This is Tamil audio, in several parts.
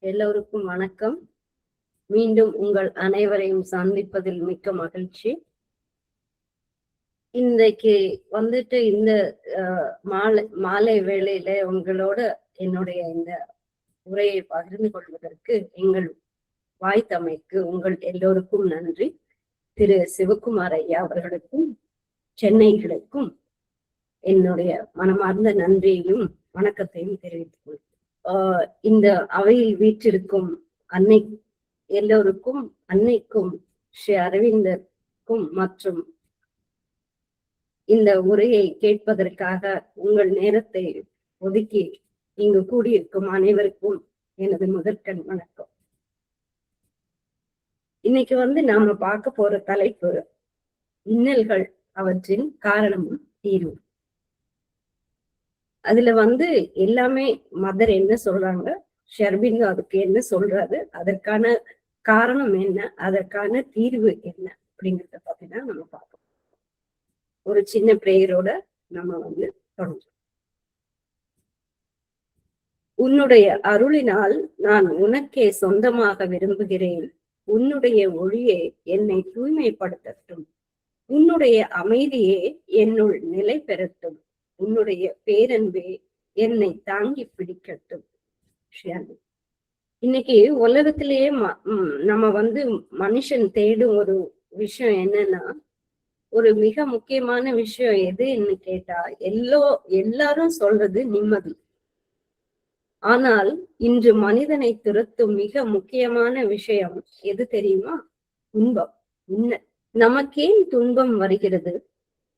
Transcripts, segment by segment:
எல்லோருக்கும் வணக்கம். மீண்டும் உங்கள் அனைவரையும் சந்திப்பதில் மிக்க மகிழ்ச்சி. இன்றைக்கு வந்துட்டு இந்த மாலை வேளையில உங்களோட என்னுடைய இந்த உரையை பகிர்ந்து கொள்வதற்கு எங்கள் வாய்த்தமைக்கு உங்கள் எல்லோருக்கும் நன்றி. திரு சிவகுமார் ஐயா அவர்களுக்கும் சென்னைகளுக்கும் என்னுடைய மனமார்ந்த நன்றியையும் வணக்கத்தையும் தெரிவித்துக் கொள்கிறேன். இந்த அவையில் வீற்றிருக்கும் அன்னை எல்லோருக்கும், அன்னைக்கும், ஸ்ரீ அரவிந்தருக்கும் மற்றும் இந்த உரையை கேட்பதற்காக உங்கள் நேரத்தை ஒதுக்கி இங்கு கூடியிருக்கும் அனைவருக்கும் எனது முதற்கண் வணக்கம். இன்னைக்கு நாம பார்க்க போற தலைப்பு இன்னல்கள், அவற்றின் காரணமும் தீர்வு. அதுல எல்லாமே மதர் என்ன சொல்றாங்க, ஷர்பிந்தோ அதுக்கு என்ன சொல்றாரு, அதற்கான காரணம் என்ன, அதற்கான தீர்வு என்ன அப்படிங்கிறத பத்திதான் நம்ம பார்க்கணும். ஒரு சின்ன பிரேயரோட நம்ம தொடங்குறோம். உன்னுடைய அருளினால் நான் உனக்கே சொந்தமாக விரும்புகிறேன். உன்னுடைய ஒளியே என்னை தூய்மைப்படுத்தட்டும். உன்னுடைய அமைதியே என்னுள் நிலை பெறட்டும். உன்னுடைய பேரன்பே என்னை தாங்கி பிடிக்கட்டும். இன்னைக்கு உலகத்திலேயே நம்ம மனுஷன் தேடும் ஒரு விஷயம் என்னன்னா, ஒரு மிக முக்கியமான விஷயம் எதுன்னு கேட்டா எல்லாரும் சொல்றது நிம்மதி. ஆனால் இன்று மனிதனை துரத்தும் மிக முக்கியமான விஷயம் எது தெரியுமா? துன்பம். நமக்கேன் துன்பம் வருகிறது?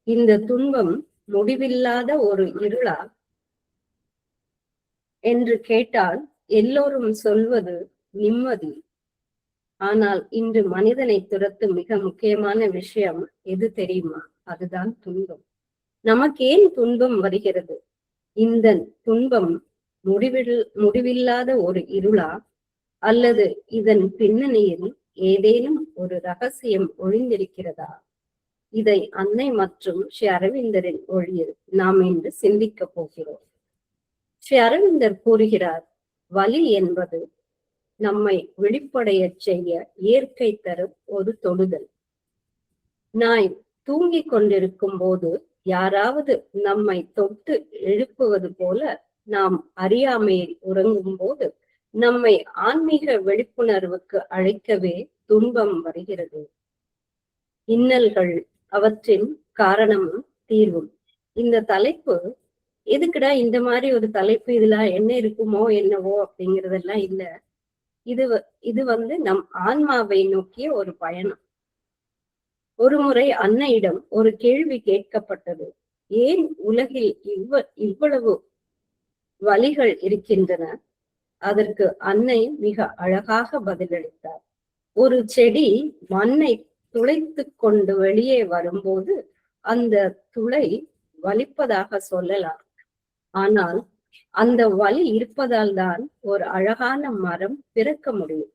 இந்த துன்பம் முடிவில்லாத ஒரு இருளா என்று கேட்டால் எல்லோரும் சொல்வது நிம்மதி. ஆனால் இன்று மனிதனை துரத்தும் மிக முக்கியமான விஷயம் எது தெரியுமா? அதுதான் துன்பம். நமக்கேன் துன்பம் வருகிறது? இந்த துன்பம் முடிவில்லாத ஒரு இருளா, அல்லது இதன் பின்னணியில் ஏதேனும் ஒரு ரகசியம் ஒளிந்திருக்கிறதா? இதை அன்னை மற்றும் ஸ்ரீ அரவிந்தரின் ஒளியில் நாம் இன்று சிந்திக்க போகிறோம். ஸ்ரீ அரவிந்தர் கூறுகிறார், வலி என்பது நம்மை விழிப்படைய செய்ய இயற்கை தரும் ஒரு தொடுதல். நாய் தூங்கிக் கொண்டிருக்கும் போது யாராவது நம்மை தொட்டு எழுப்புவது போல நாம் அறியாமையில் உறங்கும் போது நம்மை ஆன்மீக விழிப்புணர்வுக்கு அழைக்கவே துன்பம் வருகிறது. இன்னல்கள், அவற்றின் காரணமும் தீர்வும். இந்த தலைப்பு எதுக்குடா இந்த மாதிரி ஒரு தலைப்பு, இதுல என்ன இருக்குமோ என்னவோ அப்படிங்கறதெல்லாம் இல்ல. இது நம் ஆன்மாவை நோக்கிய ஒரு பயணம். ஒரு முறை அன்னையிடம் ஒரு கேள்வி கேட்கப்பட்டது. ஏன் உலகில் இவ்வளவு வலிகள் இருக்கின்றன? அதற்கு அன்னை மிக அழகாக பதிலளித்தார். ஒரு செடி மண்ணை துளைத்து கொண்டு வெளியே வரும்போது அந்த துளை வலிப்பதாக சொல்லலாம். ஆனால் அந்த வலி இருப்பதால் தான் ஒரு அழகான மரம் பிறக்க முடியும்.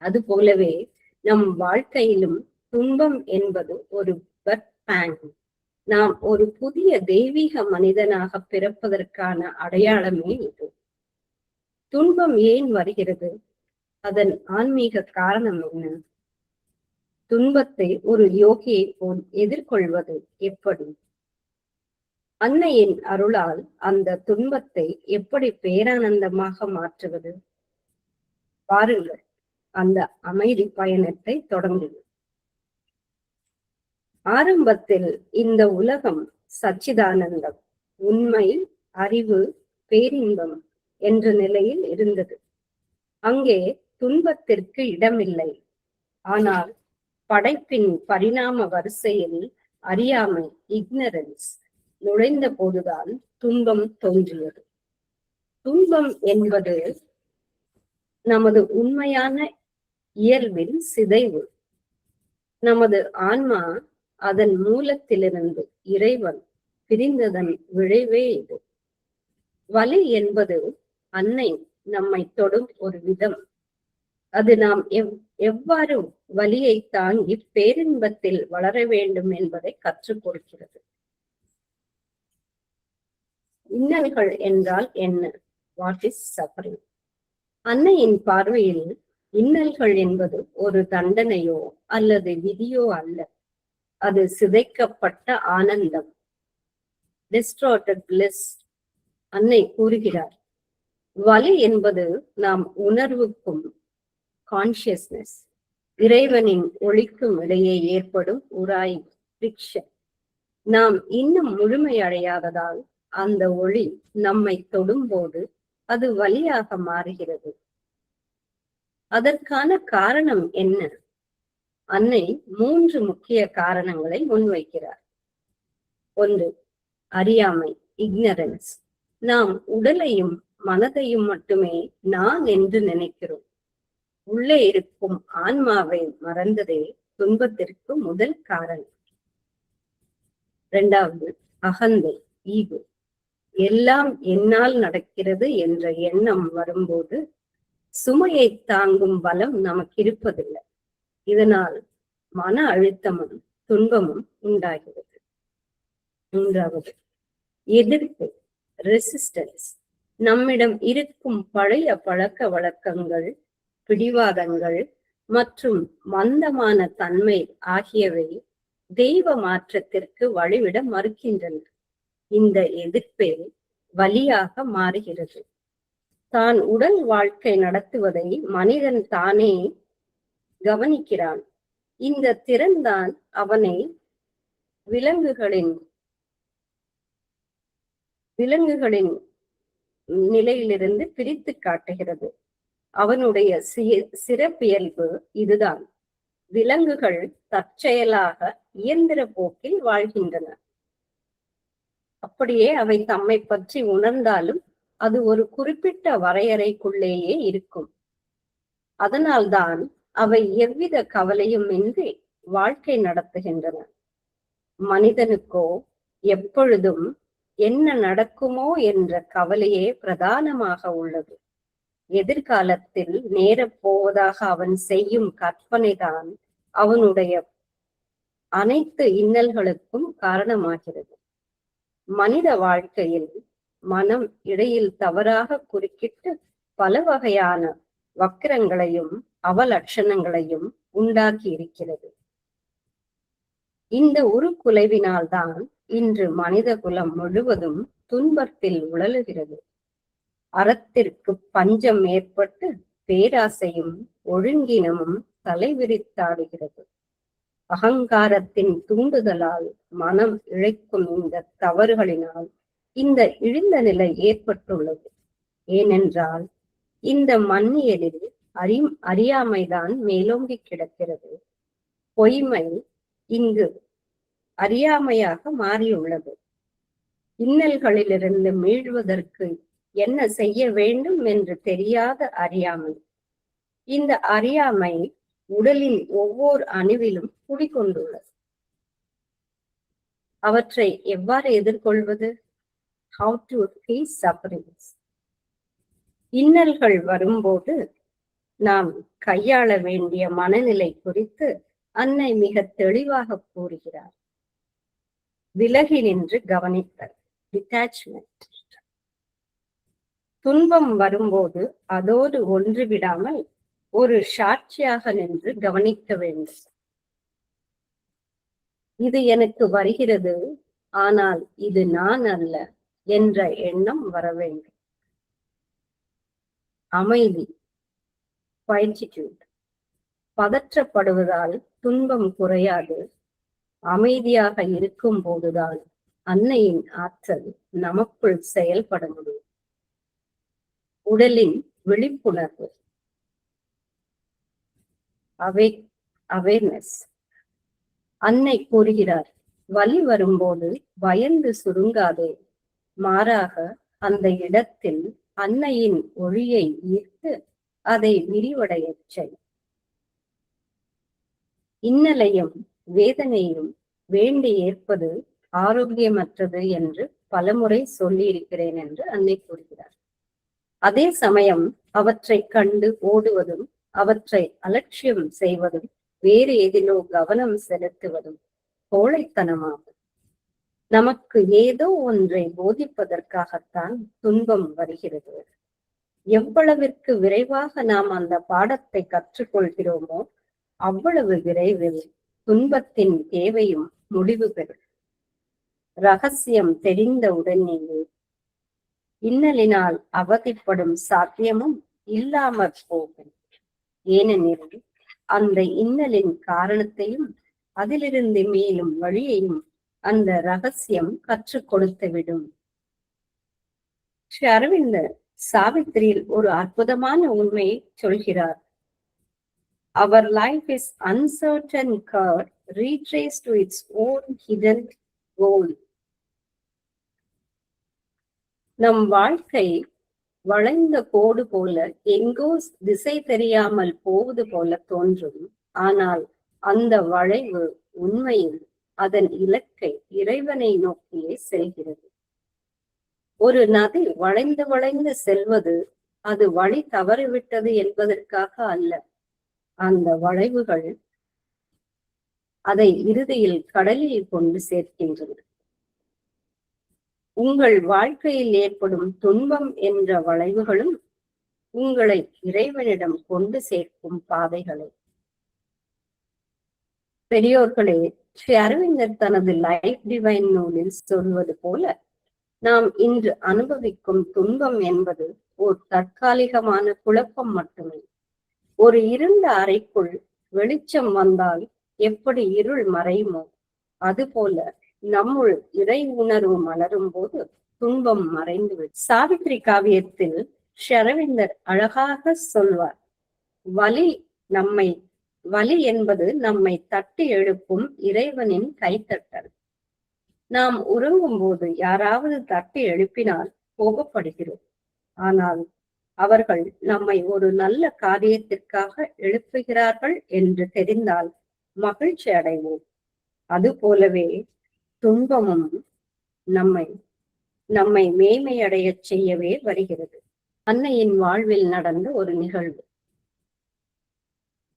அது போலவே நம் வாழ்க்கையிலும் துன்பம் என்பது ஒரு பர்த் பேங். நாம் ஒரு புதிய தெய்வீக மனிதனாக பிறப்பதற்கான அடையாளமே இது. துன்பம் ஏன் வருகிறது? அதன் ஆன்மீக காரணம் என்ன? துன்பத்தை ஒரு யோகியை போல் எதிர்கொள்வது எப்படி? அன்னையின் அருளால் அந்த துன்பத்தை எப்படி பேரானந்தமாக மாற்றுவது? பாருங்கள், அந்த அமைதி பயணத்தை தொடங்குங்கள். ஆரம்பத்தில் இந்த உலகம் சச்சிதானந்தம், உண்மை, அறிவு, பேரின்பம் என்ற நிலையில் இருந்தது. அங்கே துன்பத்திற்கு இடமில்லை. ஆனால் படைப்பின் பரிணாம வரிசையில் அறியாமை, இக்னரன்ஸ் நுழைந்த போதுதான் துன்பம் தோன்றியது. துன்பம் என்பது நமது உண்மையான இயல்பின் சிதைவு. நமது ஆன்மா அதன் மூலத்திலிருந்து இறைவன் பிரிந்ததன் விளைவே இது. வலி என்பது அன்னை நம்மை தொடும் ஒரு விதம். அது நாம் எவ்வாறு வலியை தாங்கி பேரின்பத்தில் வளர வேண்டும் என்பதை கற்றுக் கொடுக்கிறது. இன்னல்கள் என்றால் என்ன? What is suffering? அன்னையின் பார்வையில் இன்னல்கள் என்பது ஒரு தண்டனையோ அல்லது விதியோ அல்ல, அது சிதைக்கப்பட்ட ஆனந்தம், டிஸ்டார்டட் பிளிஸ். அன்னை கூறுகிறார், வலி என்பது நாம் உணர்வுக்கும் கான்சியஸ்னஸ், இறைவனின் ஒளிக்கும் இடையே ஏற்படும் உராய்வு, ஃபிரிக்ஷன். நாம் இன்னும் முழுமையடையாததால் அந்த ஒளி நம்மை தொடும்போது அது வலியாக மாறுகிறது. அதற்கான காரணம் என்ன? அன்னை 3 முக்கிய காரணங்களை முன்வைக்கிறார். 1, அறியாமை, இக்னரன்ஸ். நாம் உடலையும் மனதையும் மட்டுமே நான் என்று நினைக்கிறோம். உள்ளே இருக்கும் ஆன்மாவை மறந்ததே துன்பத்திற்கு முதல் காரணம். 2, அகந்தை, ஈகோ. எல்லாம் என்னால் நடக்கிறது என்ற எண்ணம் வரும்போது சுமையை தாங்கும் பலம் நமக்கு இருப்பதில்லை. இதனால் மன அழுத்தமும் துன்பமும் உண்டாகிறது. 3, எதிர்ப்பு, ரெசிஸ்டன்ஸ். நம்மிடம் இருக்கும் பழைய பழக்க வழக்கங்கள், பிடிவாதங்கள் மற்றும் மந்தமான தன்மை ஆகியவை தெய்வ மாற்றத்திற்கு வழிவிட மறுக்கின்றன. இந்த எதிர்ப்பே வலியாக மாறுகிறது. தான் உடல் வாழ்க்கை நடத்துவதை மனிதன் தானே கவனிக்கிறான். இந்த திறன்தான் அவனை விலங்குகளின் நிலையிலிருந்து பிரித்து காட்டுகிறது. அவனுடைய சிறப்பியல்பு இதுதான். விலங்குகள் தற்செயலாக இயந்திர போக்கில் வாழ்கின்றன. அப்படியே அவை தம்மை பற்றி உணர்ந்தாலும் அது ஒரு குறிப்பிட்ட வரையறைக்குள்ளேயே இருக்கும். அதனால்தான் அவை எவ்வித கவலையும் இன்றி வாழ்க்கை நடத்துகின்றன. மனிதனுக்கோ எப்பொழுதும் என்ன நடக்குமோ என்ற கவலையே பிரதானமாக உள்ளது. எதிர்காலத்தில் நேரப் போவதாக அவன் செய்யும் கற்பனைதான் அவனுடைய அனைத்து இன்னல்களுக்கும் காரணமாகிறது. மனித வாழ்க்கையில் மனம் இடையில் தவறாக குறுக்கிட்டு பல வகையான வக்கிரங்களையும் அவலட்சணங்களையும் உண்டாக்கி இருக்கிறது. இந்த உருக்குலைவினால்தான் இன்று மனித குலம் முழுவதும் துன்பத்தில் உழலுகிறது. அறத்திற்கு பஞ்சம் ஏற்பட்டு பேராசையும் ஒழுங்கினமும் தலைவிரித்தாடுகிறது. அகங்காரத்தின் தூண்டுதலால் மனம் இழைக்கும் இந்த தவறுகளினால் இந்த இழிந்த நிலை ஏற்பட்டுள்ளது. ஏனென்றால் இந்த மண்ணியலில் அறியாமைதான் மேலோங்கி கிடக்கிறது. பொய்மை இங்கு அறியாமையாக மாறியுள்ளது. இன்னல்களிலிருந்து மீள்வதற்கு என்ன செய்ய வேண்டும் என்று தெரியாத அறியாமை. இந்த அறியாமை உடலின் ஒவ்வொரு அணுவிலும் குடிகொண்டுள்ளது. அவற்றை எவ்வாறு எதிர்கொள்வது? How to face sufferings. இன்னல்கள் வரும்போது நாம் கையாள வேண்டிய மனநிலை குறித்து அன்னை மிக தெளிவாக கூறுகிறார். விலகி நின்று கவனித்தல், டிட்டாச்மெண்ட். துன்பம் வரும்போது அதோடு ஒன்று விடாமல் ஒரு சாட்சியாக நின்று கவனிக்க வேண்டும். இது எனக்கு வருகிறது, ஆனால் இது நான் அல்ல என்ற எண்ணம் வர வேண்டும். அமைதி, குவைட்டிட்யூட். பதற்றப்படுவதால் துன்பம் குறையாது. அமைதியாக இருக்கும் போதுதான் அன்னையின் ஆற்றல் நமக்குள் செயல்பட முடியும். உடலின் விழிப்புணர்வு, அவேர்னஸ். அன்னை கூறுகிறார், வலி வரும்போது பயந்து சுருங்காதே, மாறாக அந்த இடத்தில் அன்னையின் ஒளியை ஈர்த்து அதை விரிவடையச் செய். இன்னலையும் வேதனையும் வேண்டி ஏற்பது ஆரோக்கியமற்றது என்று பலமுறை சொல்லி இருக்கிறேன் என்று அன்னை கூறுகிறார். அதே சமயம் அவற்றை கண்டு ஓடுவதும் அவற்றை அலட்சியம் செய்வதும் வேறு எதிலோ கவனம் செலுத்துவதும் கோழைத்தனமாகும். நமக்கு ஏதோ ஒன்றை போதிப்பதற்காகத்தான் துன்பம் வருகிறது. எவ்வளவிற்கு விரைவாக நாம் அந்த பாடத்தை கற்றுக்கொள்கிறோமோ அவ்வளவு விரைவில் துன்பத்தின் தேவையும் முடிவு பெறும். ரகசியம் தெரிந்த உடனேயே இன்னலினால் அவதிப்படும் சாத்தியமும் இல்லாமற் போகும். ஏனெனில் அந்த இன்னலின் காரணத்தையும் அதிலிருந்து மேலும் வழியையும் அந்த ரகசியம் கற்றுக் கொடுத்துவிடும். ஸ்ரீ அரவிந்தர் சாவித்திரியில் ஒரு அற்புதமான உண்மையை சொல்கிறார். Our life is uncertain curve retraced to its own hidden goal. நம் வாழ்க்கை வளைந்த கோடு போல எங்கோ திசை தெரியாமல் போவது போல தோன்றும். ஆனால் அந்த வளைவு உண்மையில் அதன் இலக்கை இறைவனை நோக்கியே செல்கிறது. ஒரு நதி வளைந்து வளைந்து செல்வது அது வழி தவறிவிட்டது என்பதற்காக அல்ல. அந்த வளைவுகள் அதை இறுதியில் கடலில் கொண்டு சேர்க்கின்றன. உங்கள் வாழ்க்கையில் ஏற்படும் துன்பம் என்ற வளைவுகளும் உங்களை இறைவனிடம் கொண்டு சேர்க்கும் பாதைகளை. பெரியோர்களே, ஸ்ரீ அரவிந்தர் தனது லைஃப் டிவைன் நூலில் சொல்வது போல, நாம் இன்று அனுபவிக்கும் துன்பம் என்பது ஒரு தற்காலிகமான குழப்பம் மட்டுமே. ஒரு இருண்ட அறைக்குள் வெளிச்சம் வந்தால் எப்படி இருள் மறையுமோ அதுபோல நம்முள் இறை உணர்வு மலரும் போது துன்பம் மறைந்துவிடும். சாவித்திரி காவியத்தில் ஸ்ரீ அரவிந்தர் அழகாக சொல்வார், வலி என்பது நம்மை தட்டி எழுப்பும் இறைவனின் கைத்தட்டல். நாம் உறங்கும் போது யாராவது தட்டி எழுப்பினால் கோபப்படுகிறோம். ஆனால் அவர்கள் நம்மை ஒரு நல்ல காரியத்திற்காக எழுப்புகிறார்கள் என்று தெரிந்தால் மகிழ்ச்சி அடைவோம். அது போலவே துன்பமும் நம்மை மேன்மையடைய செய்யவே வருகிறது. அன்னையின் வாழ்வில் நடந்த ஒரு நிகழ்வு.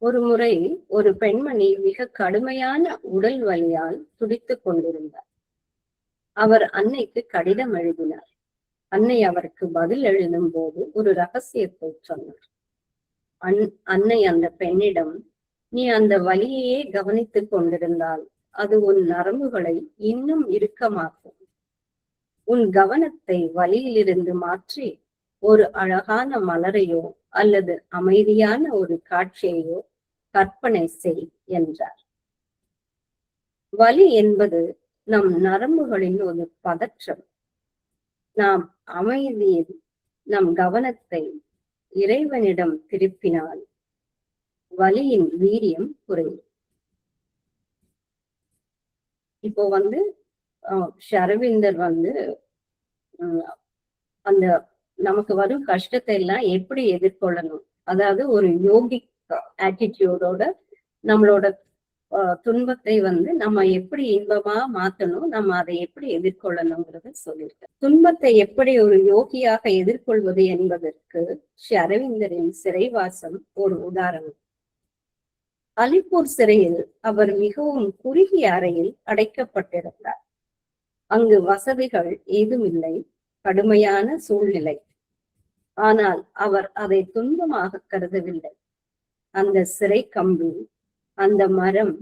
ஒரு முறை ஒரு பெண்மணி மிக கடுமையான உடல் வலியால் துடித்துக் கொண்டிருந்தார். அவர் அன்னைக்கு கடிதம் எழுதினார். அன்னை அவருக்கு பதில் எழுதும் போது ஒரு ரகசியத்தை சொன்னார். அன்னை அந்த பெண்ணிடம், நீ அந்த வலியையே கவனித்துக் கொண்டிருந்தால் அது உன் நரம்புகளை இன்னும் இறுக்கமாக்கும். உன் கவனத்தை வலியிலிருந்து மாற்றி ஒரு அழகான மலரையோ அல்லது அமைதியான ஒரு காட்சியையோ கற்பனை செய் என்றார். வலி என்பது நம் நரம்புகளின் ஒரு பதற்றம். நாம் அமைதியில் நம் கவனத்தை இறைவனிடம் திருப்பினால் வலியின் வீரியம் குறையும். இப்போ அரவிந்தர் அந்த நமக்கு வரும் கஷ்டத்தை எல்லாம் எப்படி எதிர்கொள்ளணும், அதாவது ஒரு யோகிக் ஆட்டிடியூடோட நம்மளோட துன்பத்தை நம்ம எப்படி இன்பமா மாத்தணும், நம்ம அதை எப்படி எதிர்கொள்ளணுங்கிறத சொல்லியிருக்கேன். துன்பத்தை எப்படி ஒரு யோகியாக எதிர்கொள்வது என்பதற்கு ஸ்ரீ அரவிந்தரின் சிறைவாசம் ஒரு உதாரணம். அலிப்பூர் சிறையில் அவர் மிகவும் குறுகிய அறையில் அடைக்கப்பட்டிருந்தார். அங்கு வசதிகள் ஏதுமில்லை, கடுமையான சூழ்நிலை. ஆனால் அவர் அதை துன்பமாக கருதவில்லை. அந்த சிறை கம்பி, அந்த மரம்,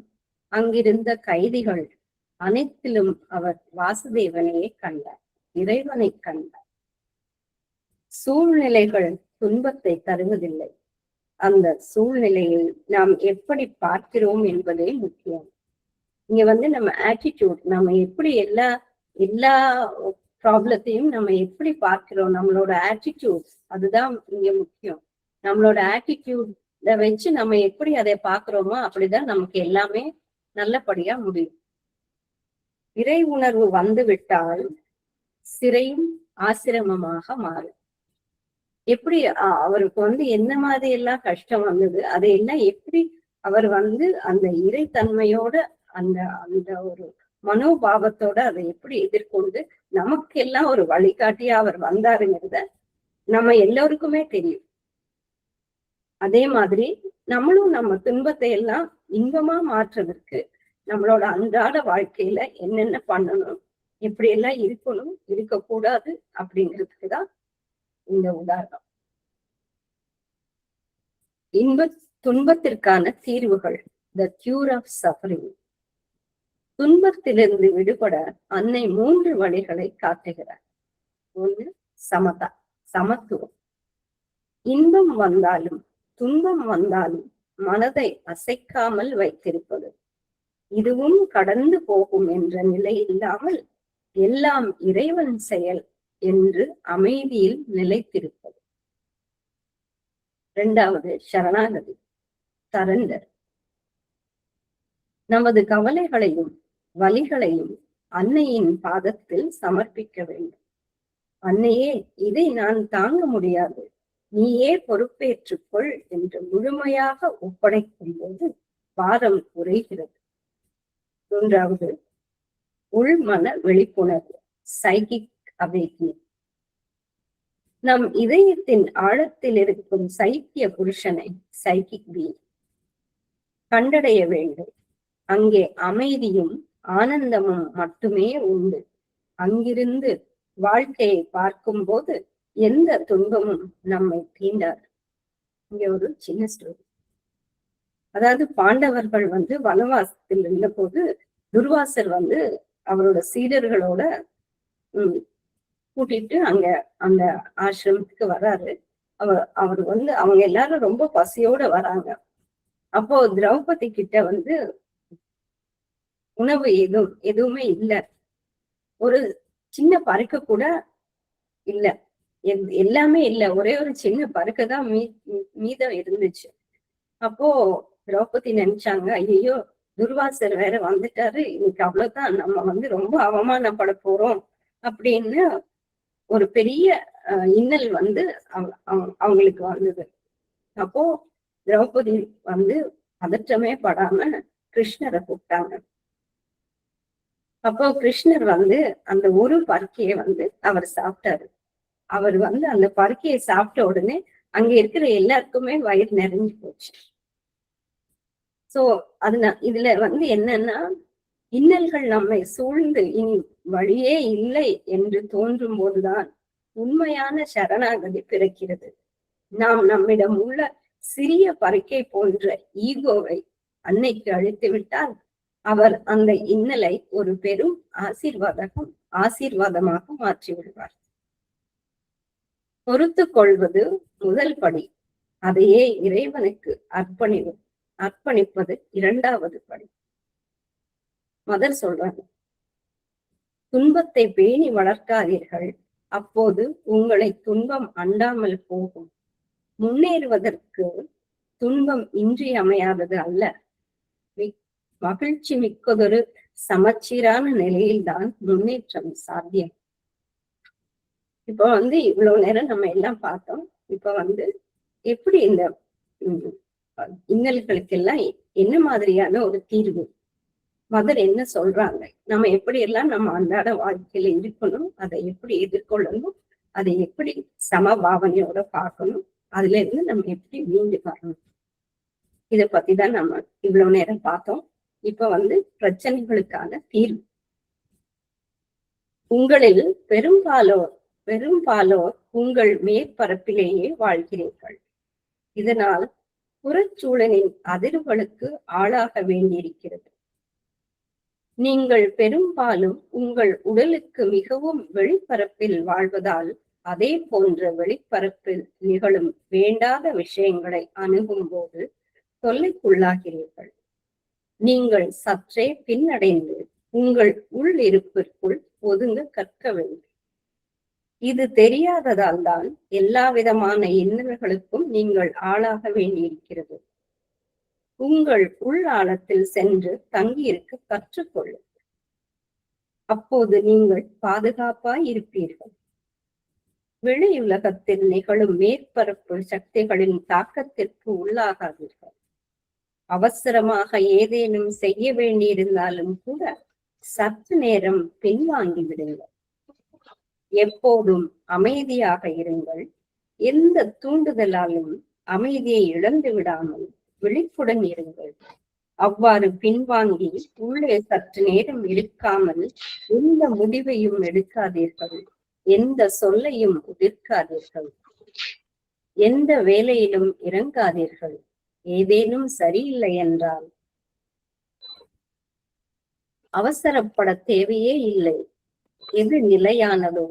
அங்கிருந்த கைதிகள் அனைத்திலும் அவர் வாசுதேவனையே கண்டார், இறைவனை கண்டார். சூழ்நிலைகள் துன்பத்தை தருவதில்லை. அந்த சூழ்நிலையை நாம் எப்படி பார்க்கிறோம் என்பதே முக்கியம். இங்க நம்ம ஆட்டிடியூட், நம்ம எப்படி எல்லா ப்ராப்ளத்தையும் நம்ம எப்படி பார்க்கிறோம், நம்மளோட ஆட்டிடியூட் அதுதான் இங்க முக்கியம். நம்மளோட ஆட்டிடியூட வச்சு நம்ம எப்படி அதை பார்க்கிறோமோ அப்படிதான் நமக்கு எல்லாமே நல்லபடியா முடியும். இறை உணர்வு வந்து விட்டால் சிறையும் ஆசிரமமாக மாறும். எப்படி அவருக்கு என்ன மாதிரி எல்லாம் கஷ்டம் வந்தது, அதையெல்லாம் எப்படி அவர் அந்த இறைத்தன்மையோட அந்த அந்த ஒரு மனோபாவத்தோட அதை எப்படி எதிர்கொண்டு நமக்கு எல்லாம் ஒரு வழிகாட்டியா அவர் வந்தாருங்கிறத நம்ம எல்லோருக்குமே தெரியும். அதே மாதிரி நம்மளும் நம்ம துன்பத்தை எல்லாம் இன்பமா மாற்றுவதற்கு நம்மளோட அன்றாட வாழ்க்கையில என்னென்ன பண்ணணும், எப்படி எல்லாம் இருக்கணும், இருக்கக்கூடாது அப்படிங்கிறதுக்குதான் இந்த உதாரணம். துன்பத்திற்கான தீர்வுகள், த கியூர் ஆஃப் சஃபரிங். துன்பத்திலிருந்து விடுபட அன்னை 3 வழிகளை காட்டுகிறார். ஒண்ணு சமதா, சமத்துவம். இன்பம் வந்தாலும் துன்பம் வந்தாலும் மனதை அசைக்காமல் வைத்திருப்பது, இதுவும் கடந்து போகும் என்ற நிலை இல்லாமல் எல்லாம் இறைவன் செயல் என்று அமைதியில் நிலைத்திருப்பது. 2வது சரணாகதி, சரண்டர். நமது கவலைகளையும் வலிகளையும் அன்னையின் பாதத்தில் சமர்ப்பிக்க வேண்டும். அன்னையே, இதை நான் தாங்க முடியாது, நீயே பொறுப்பேற்றுக்கொள் என்று முழுமையாக ஒப்படைக்கும் போது பாரம் குறைகிறது. 3வது உள்மன விழிப்புணர்வு, சைக்கிக் அவேக்கிங். நம் இதயத்தின் ஆழத்தில் இருக்கும் சைத்திய புருஷனை, சைக்கிக் பீயிங், கண்டடைய வேண்டும். அங்கே அமைதியும் ஆனந்தமும் மட்டுமே உண்டு. அங்கிருந்து வாழ்க்கையை பார்க்கும் போது எந்த துன்பமும் நம்மை தீண்டாது. இங்க ஒரு சின்ன ஸ்டோரி. அதாவது பாண்டவர்கள் வனவாசத்தில் இருந்த போது துர்வாசர் அவரோட சீடர்களோட கூட்டிட்டு அங்க அந்த ஆசிரமத்துக்கு வர்றாரு. அவர் அவங்க எல்லாரும் ரொம்ப பசியோட வராங்க. அப்போ திரௌபதி கிட்ட உணவு எதுவுமே இல்ல, ஒரு சின்ன பருக்க கூட இல்ல, எல்லாமே இல்ல, ஒரே ஒரு சின்ன பருக்க தான் மீதம் இருந்துச்சு. அப்போ திரௌபதி நினைச்சாங்க, ஐயோ துர்வாசர் வேற வந்துட்டாரு, இன்னைக்கு அவ்வளவுதான், நம்ம ரொம்ப அவமானப்பட போறோம் அப்படின்னு ஒரு பெரிய இன்னல் அவங்களுக்கு வந்தது. அப்போ திரௌபதி பதற்றமே படாம கிருஷ்ணரை கூப்பிட்டாங்க. அப்போ கிருஷ்ணர் அந்த ஒரு பருக்கையை அவர் சாப்பிட்டாரு. அவர் அந்த பருக்கையை சாப்பிட்ட உடனே அங்க இருக்கிற எல்லாருக்குமே வயிறு நிறைஞ்சு போச்சு. சோ இதுல என்னன்னா, இன்னல்கள் நம்மை சூழ்ந்து இனி வழியே இல்லை என்று தோன்றும் போதுதான் உண்மையான சரணாகதி பிறக்கிறது. நாம் நம்மிடம் உள்ள சிறிய பருக்கை போன்ற ஈகோவை அன்னைக்கு அழித்து விட்டால் அவர் அந்த இன்னலை ஒரு பெரும் ஆசீர்வாதமாக மாற்றி விடுவார். பொறுத்து கொள்வது முதல் படி, அதையே இறைவனுக்கு அர்ப்பணிப்பது 2வது படி. மதர் சொல்றாங்க, துன்பத்தை பேணி வளர்க்காதீர்கள், அப்போது உங்களை துன்பம் அண்டாமல் போகும். முன்னேறுவதற்கு துன்பம் இன்றியமையாதது அல்ல, மகிழ்ச்சி மிக்கதொரு சமச்சீரான நிலையில்தான் முன்னேற்றம் சாத்தியம். இப்போ இவ்வளவு நேரம் நம்ம எல்லாம் பார்த்தோம். இப்ப எப்படி இந்த இன்னல்களுக்கெல்லாம் என்ன மாதிரியான ஒரு தீர்வு, மதர் என்ன சொல்றாங்க, நம்ம எப்படி எல்லாம் நம்ம அன்றாட வாழ்க்கையில இருக்கணும், அதை எப்படி எதிர்கொள்ளணும், அதை எப்படி சமபாவனையோட பார்க்கணும், அதுல இருந்து நம்ம எப்படி மீண்டு வரணும், இதை பத்தி தான் நம்ம இவ்வளவு நேரம் பார்த்தோம். இப்ப பிரச்சனைகளுக்கான தீர்வு. உங்களில் பெரும்பாலோர் உங்கள் மேற்பரப்பிலேயே வாழ்கிறீர்கள். இதனால் புறச்சூழலின் அதிர்வுகளுக்கு ஆளாக வேண்டியிருக்கிறது. நீங்கள் பெரும்பாலும் உங்கள் உடலுக்கு மிகவும் வெளிப்பரப்பில் வாழ்வதால் அதே போன்ற வெளிப்பரப்பில் நிகழும் வேண்டாத விஷயங்களை அணுகும் போது தொல்லைக்குள்ளாகிறீர்கள். நீங்கள் சற்றே பின்னடைந்து உங்கள் உள்ளிருப்பிற்குள் ஒதுங்க கற்க வேண்டும். இது தெரியாததால் தான் எல்லா விதமான இன்னல்களுக்கும் நீங்கள் ஆளாக வேண்டியிருக்கிறது. உங்கள் உள் ஆழத்தில் சென்று தங்கியிருக்க கற்றுக்கொள்ளுங்கள். அப்போது நீங்கள் பாதுகாப்பாய் இருப்பீர்கள். வெளியுலகத்தில் நிகழும் மேற்பரப்பு சக்திகளின் தாக்கத்திற்கு உள்ளாகாதீர்கள். அவசரமாக ஏதேனும் செய்ய வேண்டியிருந்தாலும் கூட சற்று நேரம் பின்வாங்கி விடுங்கள். எப்போதும் அமைதியாக இருங்கள். எந்த தூண்டுதலாலும் அமைதியை இழந்து விடாமல் விழிப்புடன் இருங்கள். அவ்வாறு பின்வாங்கி உள்ளே சற்று நேரம் இருக்காமல் எந்த முடிவையும் எடுக்காதீர்கள், எந்த சொல்லையும் உதிர்க்காதீர்கள். எந்த வேலையிலும் இறங்காதீர்கள். ஏதேனும் சரியில்லை என்றால் அவசரப்பட தேவையே இல்லை. எது நிலையானதோ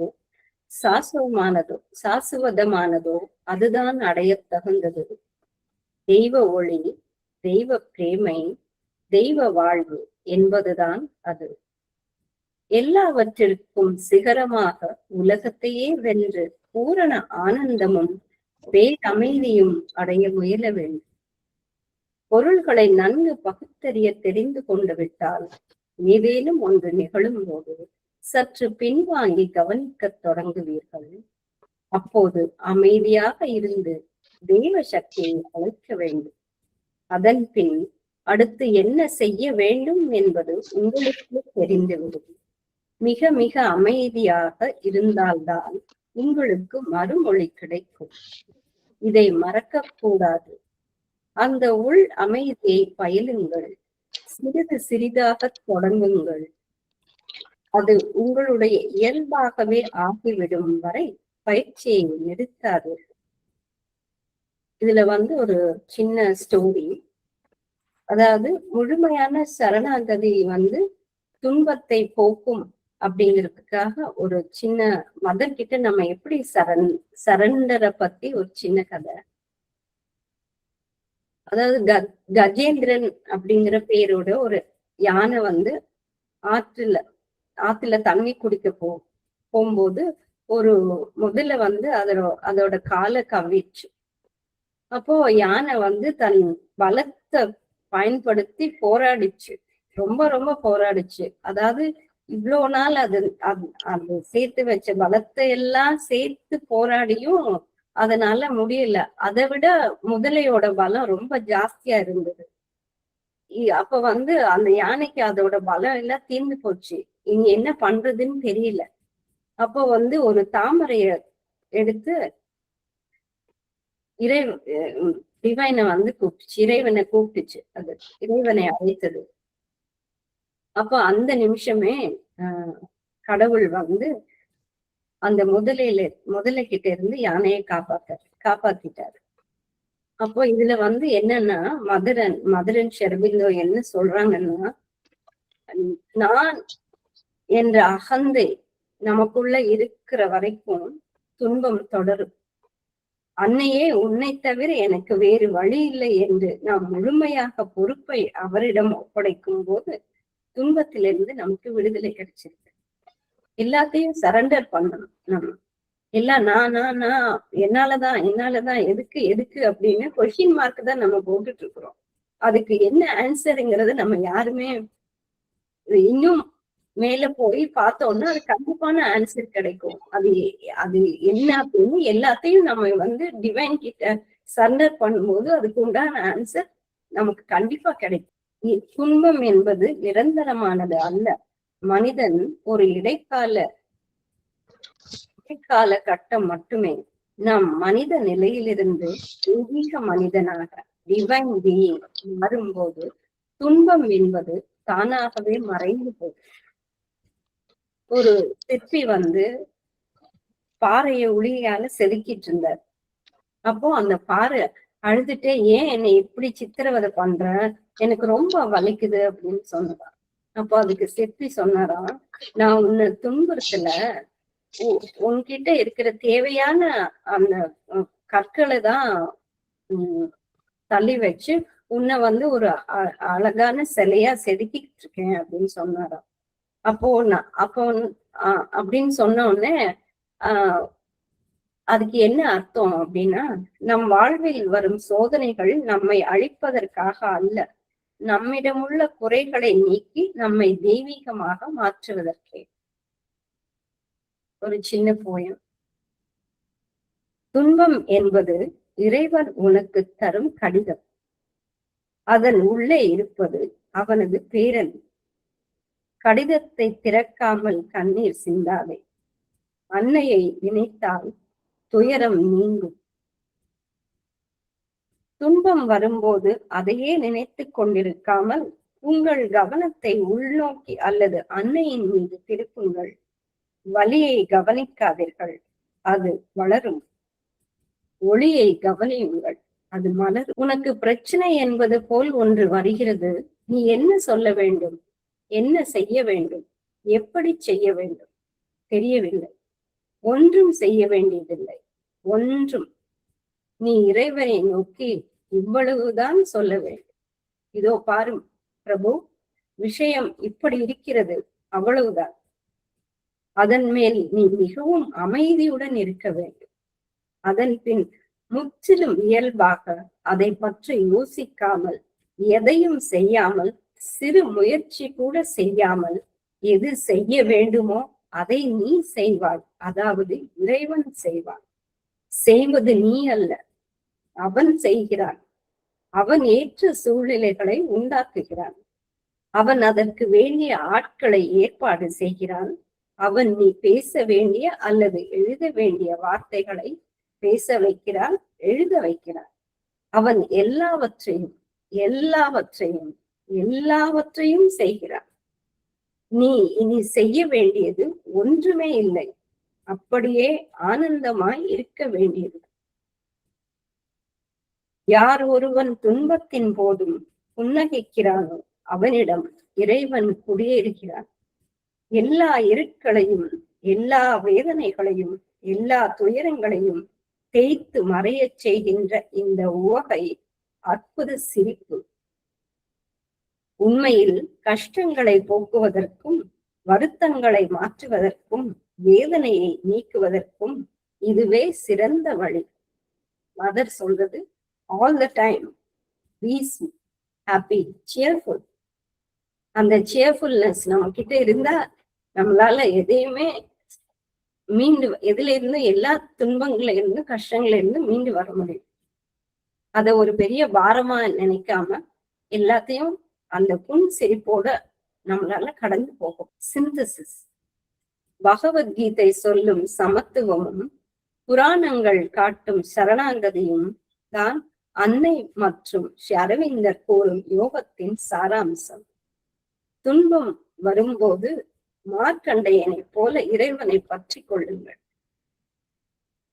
சாசுவதமானதோ அதுதான் அடையத் தகுந்தது. தெய்வ ஒளி, தெய்வ பிரேமை, தெய்வ வாழ்வு என்பதுதான் அது. எல்லாவற்றிற்கும் சிகரமாக உலகத்தையே வென்று பூரண ஆனந்தமும் பேரமைதியும் அடைய முயல வேண்டும். பொருள்களை நன்கு பகுத்தறிய தெரிந்து கொண்டு விட்டால் ஏதேனும் ஒன்று நிகழும் போது சற்று பின்வாங்கி கவனிக்கத் தொடங்குவீர்கள். அப்போது அமைதியாக இருந்து தெய்வ சக்தியை அழைக்க வேண்டும். அதன் பின் அடுத்து என்ன செய்ய வேண்டும் என்பது உங்களுக்கு தெரிந்துவிடும். மிக மிக அமைதியாக இருந்தால்தான் உங்களுக்கு மறுமொழி கிடைக்கும். இதை மறக்கக்கூடாது. அந்த உள் அமைதியை பயிலுங்கள். சிறிது சிறிதாக தொடங்குங்கள். அது உங்களுடைய இயல்பாகவே ஆகிவிடும் வரை பயிற்சியை நிறுத்தாதீர்கள். இதுல ஒரு சின்ன ஸ்டோரி. அதாவது முழுமையான சரணாகதி துன்பத்தை போக்கும் அப்படிங்கிறதுக்காக ஒரு சின்ன மதர் கிட்ட நம்ம எப்படி சரண்டரை பத்தி ஒரு சின்ன கதை. அதாவது கஜேந்திரன் அப்படிங்கிற பேரோட ஒரு யானை ஆத்துல தண்ணி குடிக்க போகும்போது ஒரு முதல்ல அதோட காலை கவ்விச்சு. அப்போ யானை தன் பலத்தை பயன்படுத்தி போராடிச்சு. ரொம்ப ரொம்ப போராடிச்சு. அதாவது இவ்வளவு நாள் அது சேர்த்து வச்ச பலத்தை எல்லாம் சேர்த்து போராடியும் அதனால முடியல. அதை விட முதலையோட பலம் ரொம்ப ஜாஸ்தியா இருந்தது. அப்ப அந்த யானைக்கு அதோட பலம் எல்லாம் தீர்ந்து போச்சு. இனி என்ன பண்றதுன்னு தெரியல. அப்போ ஒரு தாமரைய எடுத்து டிவைனை கூப்பிட்டுச்சு. இறைவனை கூப்பிட்டுச்சு. அது இறைவனை அழைத்தது. அப்போ அந்த நிமிஷமே கடவுள் அந்த முதலை கிட்ட இருந்து யானையை காப்பாத்திட்டாரு. அப்போ இதுல என்னன்னா மதுரன் ஷெர்பிந்தோ என்ன சொல்றாங்கன்னா, நான் என்ற அகந்தை நமக்குள்ள இருக்கிற வரைக்கும் துன்பம் தொடரும். அன்னையே, உன்னை தவிர எனக்கு வேறு வழி இல்லை என்று நாம் முழுமையாக பொறுப்பை அவரிடம் ஒப்படைக்கும் போது துன்பத்திலிருந்து நமக்கு விடுதலை கிடைச்சிருக்கு. எல்லாத்தையும் சரண்டர் பண்ணணும். நம்ம எல்லாம் நான் என்னாலதான் எதுக்கு அப்படின்னு கொஸ்டின் மார்க் தான் நம்ம போட்டுட்டு இருக்கிறோம். அதுக்கு என்ன ஆன்சருங்கிறது நம்ம யாருமே இன்னும் மேல போய் பார்த்தோம்னா அது கண்டிப்பான ஆன்சர் கிடைக்கும். அது என்ன அப்படின்னு எல்லாத்தையும் நம்ம டிவைன் கிட்ட சரண்டர் பண்ணும்போது அதுக்கு உண்டான ஆன்சர் நமக்கு கண்டிப்பா கிடைக்கும். துன்பம் என்பது நிரந்தரமானது அல்ல. மனிதன் ஒரு இடைக்கால கட்டம் மட்டுமே. நாம் மனித நிலையிலிருந்து தெய்வீக மனிதனாக டிவைன் பீயிங் மாறும்போது துன்பம் என்பது தானாகவே மறைந்து போகும். ஒரு சிற்பி பாறைய உளியால செதுக்கிட்டு இருந்தார். அப்போ அந்த பாறை அழுதுட்டே, ஏன் என்னை இப்படி சித்திரவதை பண்ற, எனக்கு ரொம்ப வலிக்குது அப்படின்னு சொன்னதா. அப்போ அதுக்கு சிற்பி சொன்னாராம், நான் உன்னை துன்புறுத்தல, உன்கிட்ட இருக்கிற தேவையான அந்த கற்களை தான் தள்ளி வச்சு உன்னை ஒரு அழகான சிலையா செதுக்கிட்டு இருக்கேன் அப்படின்னு சொன்னாராம். அப்போ அப்படின்னு சொன்ன உடனே அதுக்கு என்ன அர்த்தம் அப்படின்னா, நம் வாழ்வில் வரும் சோதனைகள் நம்மை அழிப்பதற்காக அல்ல, நம்மிடமுள்ள குறைகளை நீக்கி நம்மை தெய்வீகமாக மாற்றுவதற்கே. ஒரு சின்ன போயம். துன்பம் என்பது இறைவன் உனக்கு தரும் கடிதம். அதன் உள்ளே இருப்பது அவனது பேரன்பு. கடிதத்தை திறக்காமல் கண்ணீர் சிந்தாதே. அன்னையை நினைத்தால் துயரம் நீங்கும். துன்பம் வரும்போது அதையே நினைத்து கொண்டிருக்காமல் உங்கள் கவனத்தை உள்நோக்கி அல்லது அன்னையின் மீது திருப்புங்கள். வலியை கவனிக்காதீர்கள், அது வளரும். ஒளியை கவனியுங்கள், அது மலர். உனக்கு பிரச்சனை என்பது போல் ஒன்று வருகிறது. நீ என்ன சொல்ல வேண்டும், என்ன செய்ய வேண்டும், எப்படி செய்ய வேண்டும் தெரியவில்லை. ஒன்றும் செய்ய வேண்டியதில்லை, ஒன்றும். நீ இறைவனை நோக்கி இவ்வளவுதான் சொல்ல வேண்டும். இதோ பாரும் பிரபு, விஷயம் இப்படி இருக்கிறது, அவ்வளவுதான். அதன் மேல் நீ மிகவும் அமைதியுடன் இருக்க வேண்டும். அதன் பின் முற்றிலும் இயல்பாக அதை பற்றி யோசிக்காமல், எதையும் செய்யாமல், சிறு முயற்சி கூட செய்யாமல், எது செய்ய வேண்டுமோ அதை நீ செய்வாய். அதாவது இறைவன் செய்வான். செய்வது நீ அல்ல, அவன் செய்கிறான். அவன் ஏற்ற சூழ்நிலைகளை உண்டாக்குகிறான். அவன் அதற்கு வேண்டிய ஆட்களை ஏற்பாடு செய்கிறான். அவன் நீ பேச வேண்டிய அல்லது எழுத வேண்டிய வார்த்தைகளை பேச வைக்கிறான், எழுத வைக்கிறான். அவன் எல்லாவற்றையும் எல்லாவற்றையும் எல்லாவற்றையும் செய்கிறான். நீ இனி செய்ய வேண்டியது ஒன்றுமே இல்லை. அப்படியே ஆனந்தமாய் இருக்க வேண்டியது. யார் ஒருவன் துன்பத்தின் போதும் புன்னகைக்கிறானோ அவனிடம் இறைவன் குடியேறுகிறான். எல்லா இருக்களையும், எல்லா வேதனைகளையும், எல்லா துயரங்களையும் தேய்த்து மறையச் செய்கின்ற இந்த உவகை அற்புத சிரிப்பு உண்மையில் கஷ்டங்களை போக்குவதற்கும், வருத்தங்களை மாற்றுவதற்கும், வேதனையை நீக்குவதற்கும் இதுவே சிறந்த வழி. மதர் சொல்றது, all the time be happy, cheerful. அந்த cheerfulness நம்ம கிட்ட இருந்தா நம்மளால எதையுமே எதுல இருந்து, எல்லா துன்பங்கள்ல இருந்து, கஷ்டங்கள்ல இருந்து மீண்டு வர முடியும். அத ஒரு பெரிய பாரமா நினைக்காம எல்லாத்தையும் அந்த புன் சிரிப்போட நம்மளால கடந்து போகும். சிந்தசிஸ். பகவத்கீதை சொல்லும் சமத்துவமும் புராணங்கள் காட்டும் சரணாகதியும் தான் அன்னை மற்றும் அரவிந்தர் கூறும் யோகத்தின் சாராம்சம். துன்பம் வரும்போது மார்க்கண்டையனை போல இறைவனை பற்றி கொள்ளுங்கள்.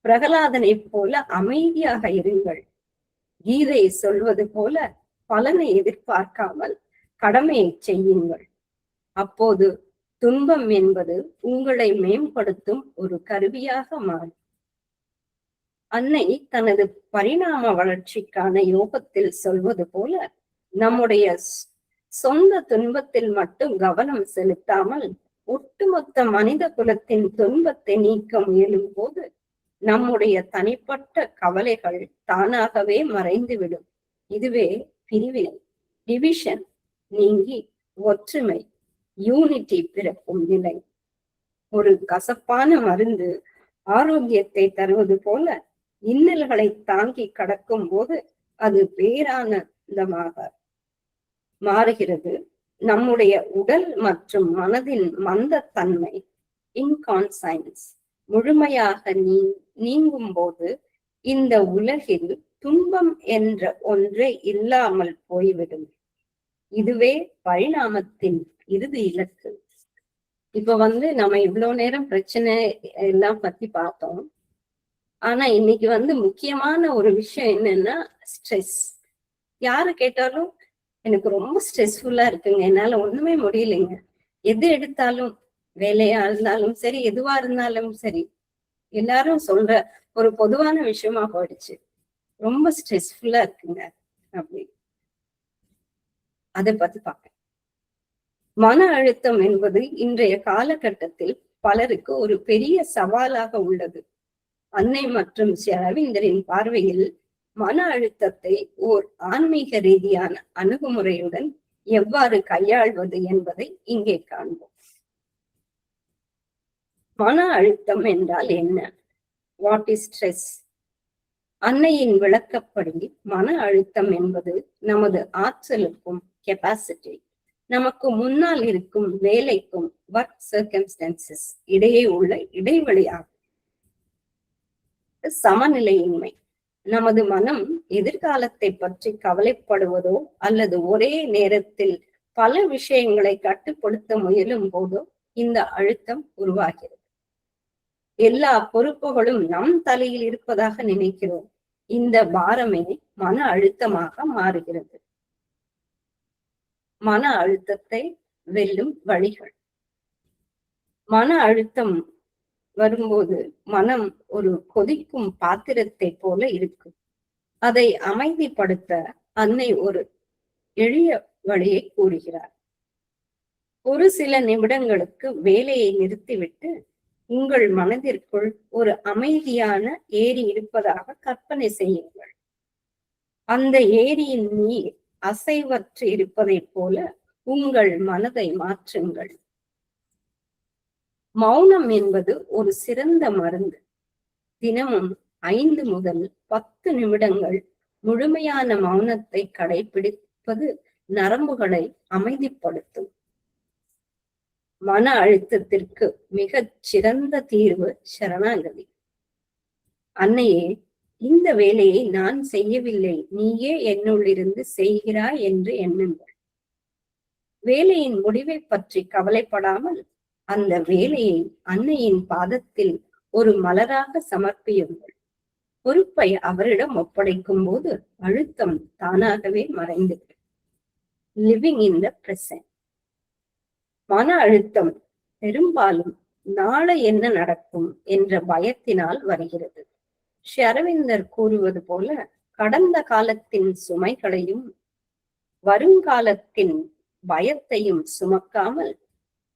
பிரகலாதனை போல அமைதியாக இருங்கள். கீதை சொல்வது போல பலனை எதிர்பார்க்காமல் கடமையை செய்யுங்கள். அப்போது துன்பம் என்பது உங்களை மேம்படுத்தும் ஒரு கருவியாக மாறும். அன்னை தனது பரிணாம வளர்ச்சிக்கான யோகத்தில் சொல்வது போல நம்முடைய சொந்த துன்பத்தில் மட்டும் கவனம் செலுத்தாமல் ஒட்டுமொத்த மனித குலத்தின் துன்பத்தை நீக்க முயலும் போது நம்முடைய தனிப்பட்ட கவலைகள் தானாகவே மறைந்துவிடும். இதுவே பிரிவினை, டிவிஷன் நீங்கி ஒற்றுமை, யூனிட்டி பிறக்கும் நிலை. ஒரு கசப்பான மருந்து ஆரோக்கியத்தை தருவது போல இன்னல்களை தாங்கி கடக்கும் போது அது பேரானந்தமாக மாறுகிறது. நம்முடைய உடல் மற்றும் மனதின் மந்தத்தன்மை, இன்கான்சைன்ஸ் முழுமையாக நீங்கும் போது இந்த உலகில் துன்பம் என்ற ஒன்றே இல்லாமல் போய்விடும். இதுவே பரிணாமத்தின் இறுதி இலக்கு. இப்ப நம்ம இவ்வளவு நேரம் பிரச்சனை எல்லாம் பத்தி பார்த்தோம். ஆனா இன்னைக்கு முக்கியமான ஒரு விஷயம் என்னன்னா ஸ்ட்ரெஸ். யாரு கேட்டாலும் எனக்கு ரொம்ப ஸ்ட்ரெஸ்ஃபுல்லா இருக்குங்க, என்னால ஒண்ணுமே முடியலைங்க, எது எடுத்தாலும், வேலையா இருந்தாலும் சரி, எதுவா இருந்தாலும் சரி, எல்லாரும் சொல்ற ஒரு பொதுவான விஷயமா போயிடுச்சு, ரொம்ப ஸ்ட்ரெஸ்ஃபுல்லா இருக்குங்க அப்படி. அதை பத்தி பார்ப்பேன். மன அழுத்தம் என்பது இன்றைய காலகட்டத்தில் பலருக்கு ஒரு பெரிய சவாலாக உள்ளது. அன்னை மற்றும் அரவிந்தரின் பார்வையில் மன அழுத்தத்தை ஓர் ஆன்மீக ரீதியான அணுகுமுறையுடன் எவ்வாறு கையாள்வது என்பதை இங்கே காண்போம். மன அழுத்தம் என்றால் என்ன? What is stress? அன்னையின் விளக்கப்படி மன அழுத்தம் என்பது நமது ஆற்றலுக்கும் கெப்பாசிட்டி, நமக்கு முன்னால் இருக்கும் வேலைக்கும் ஒர்க் சர்க்கம்ஸ்டன்சஸ் இடையே உள்ள இடைவெளியாகும். சமநிலையின்மை. நமது மனம் எதிர்காலத்தை பற்றி கவலைப்படுவதோ அல்லது ஒரே நேரத்தில் பல விஷயங்களை கட்டுப்படுத்த முயலும் போதோ இந்த அழுத்தம் உருவாகிறது. எல்லா பொறுப்புகளும் நம் தலையில் இருப்பதாக நினைக்கிறோம். இந்த பாரமே மன அழுத்தமாக மாறுகிறது. மன அழுத்தத்தை வெல்லும் வழிகள். மன அழுத்தம் வரும்போது மனம் ஒரு கொதிக்கும் பாத்திரத்தை போல இருக்கும். அதை அமைதிப்படுத்த அன்னை ஒரு எளிய வழியை கூறுகிறார். ஒரு சில நிமிடங்களுக்கு வேலையை நிறுத்திவிட்டு உங்கள் மனதிற்குள் ஒரு அமைதியான ஏரி இருப்பதாக கற்பனை செய்யுங்கள். அந்த ஏரியின் நீர் அசைவற்று இருப்பதைப் போல உங்கள் மனதை மாற்றுங்கள். மௌனம் என்பது ஒரு சிறந்த மருந்து. தினமும் 5 முதல் 10 நிமிடங்கள் முழுமையான மௌனத்தை கடைபிடிப்பது நரம்புகளை அமைதிப்படுத்தும். மன அழுத்தத்திற்கு மிகச் சிறந்த தீர்வு சரணாகதி. அன்னையே, இந்த வேலையை நான் செய்யவில்லை, நீயே என்னுள்ளிருந்து செய்கிறாய் என்று எண்ணுங்கள். வேலையின் முடிவை பற்றி கவலைப்படாமல் அந்த வேலையை அன்னையின் பாதத்தில் ஒரு மலராக சமர்ப்பியுங்கள். பொறுப்பை அவரிடம் ஒப்படைக்கும் போது அழுத்தம் தானாகவே மறைந்துவிடும். Living in the present. மன அழுத்தம் பெரும்பாலும் நாளை என்ன நடக்கும் என்ற பயத்தினால் வருகிறது. ஸ்ரீ அரவிந்தர் கூறுவது போல கடந்த காலத்தின் சுமைகளையும் வருங்காலத்தின் பயத்தையும் சுமக்காமல்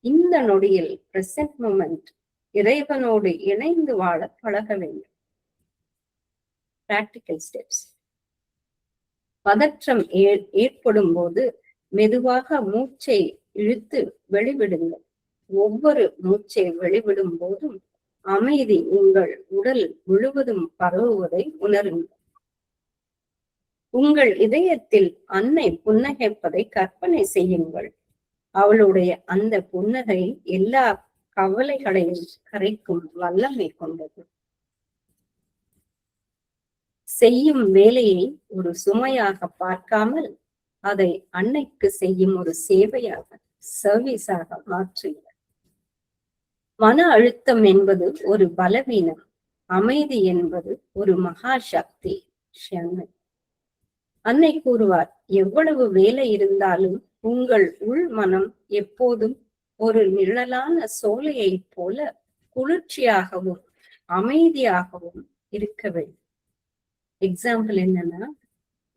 இந்த நொடியில் பிரசன்ட் மூமெண்ட் இறைவனோடு இணைந்து வாழ பழக வேண்டும். Practical steps. பதற்றம் ஏற்படும் போது மெதுவாக மூச்சை இழுத்து வெளிவிடுங்கள். ஒவ்வொரு மூச்சை வெளிவிடும் போதும் அமைதி உங்கள் உடல் முழுவதும் பரவுவதை உணருங்கள். உங்கள் இதயத்தில் அன்னை புன்னகைப்பதை கற்பனை செய்யுங்கள். அவளுடைய அந்த புன்னகை எல்லா கவலைகளையும் கரைக்கும் வல்லமை கொண்டது. செய்யும் வேலையை ஒரு சுமையாக பார்க்காமல் அதை அன்னைக்கு செய்யும் ஒரு சேவையாக, சர்வீஸாக மாற்றுங்கள். மன அழுத்தம் என்பது ஒரு பலவீனம், அமைதி என்பது ஒரு மகா சக்தி. அன்னை கூறுவார், எவ்வளவு வேலை இருந்தாலும் உங்கள் உள் மனம் எப்போதும் ஒரு நிழலான சோலையை போல குளிர்ச்சியாகவும் அமைதியாகவும் இருக்க வேண்டும். எக்ஸாம்பிள் என்னன்னா,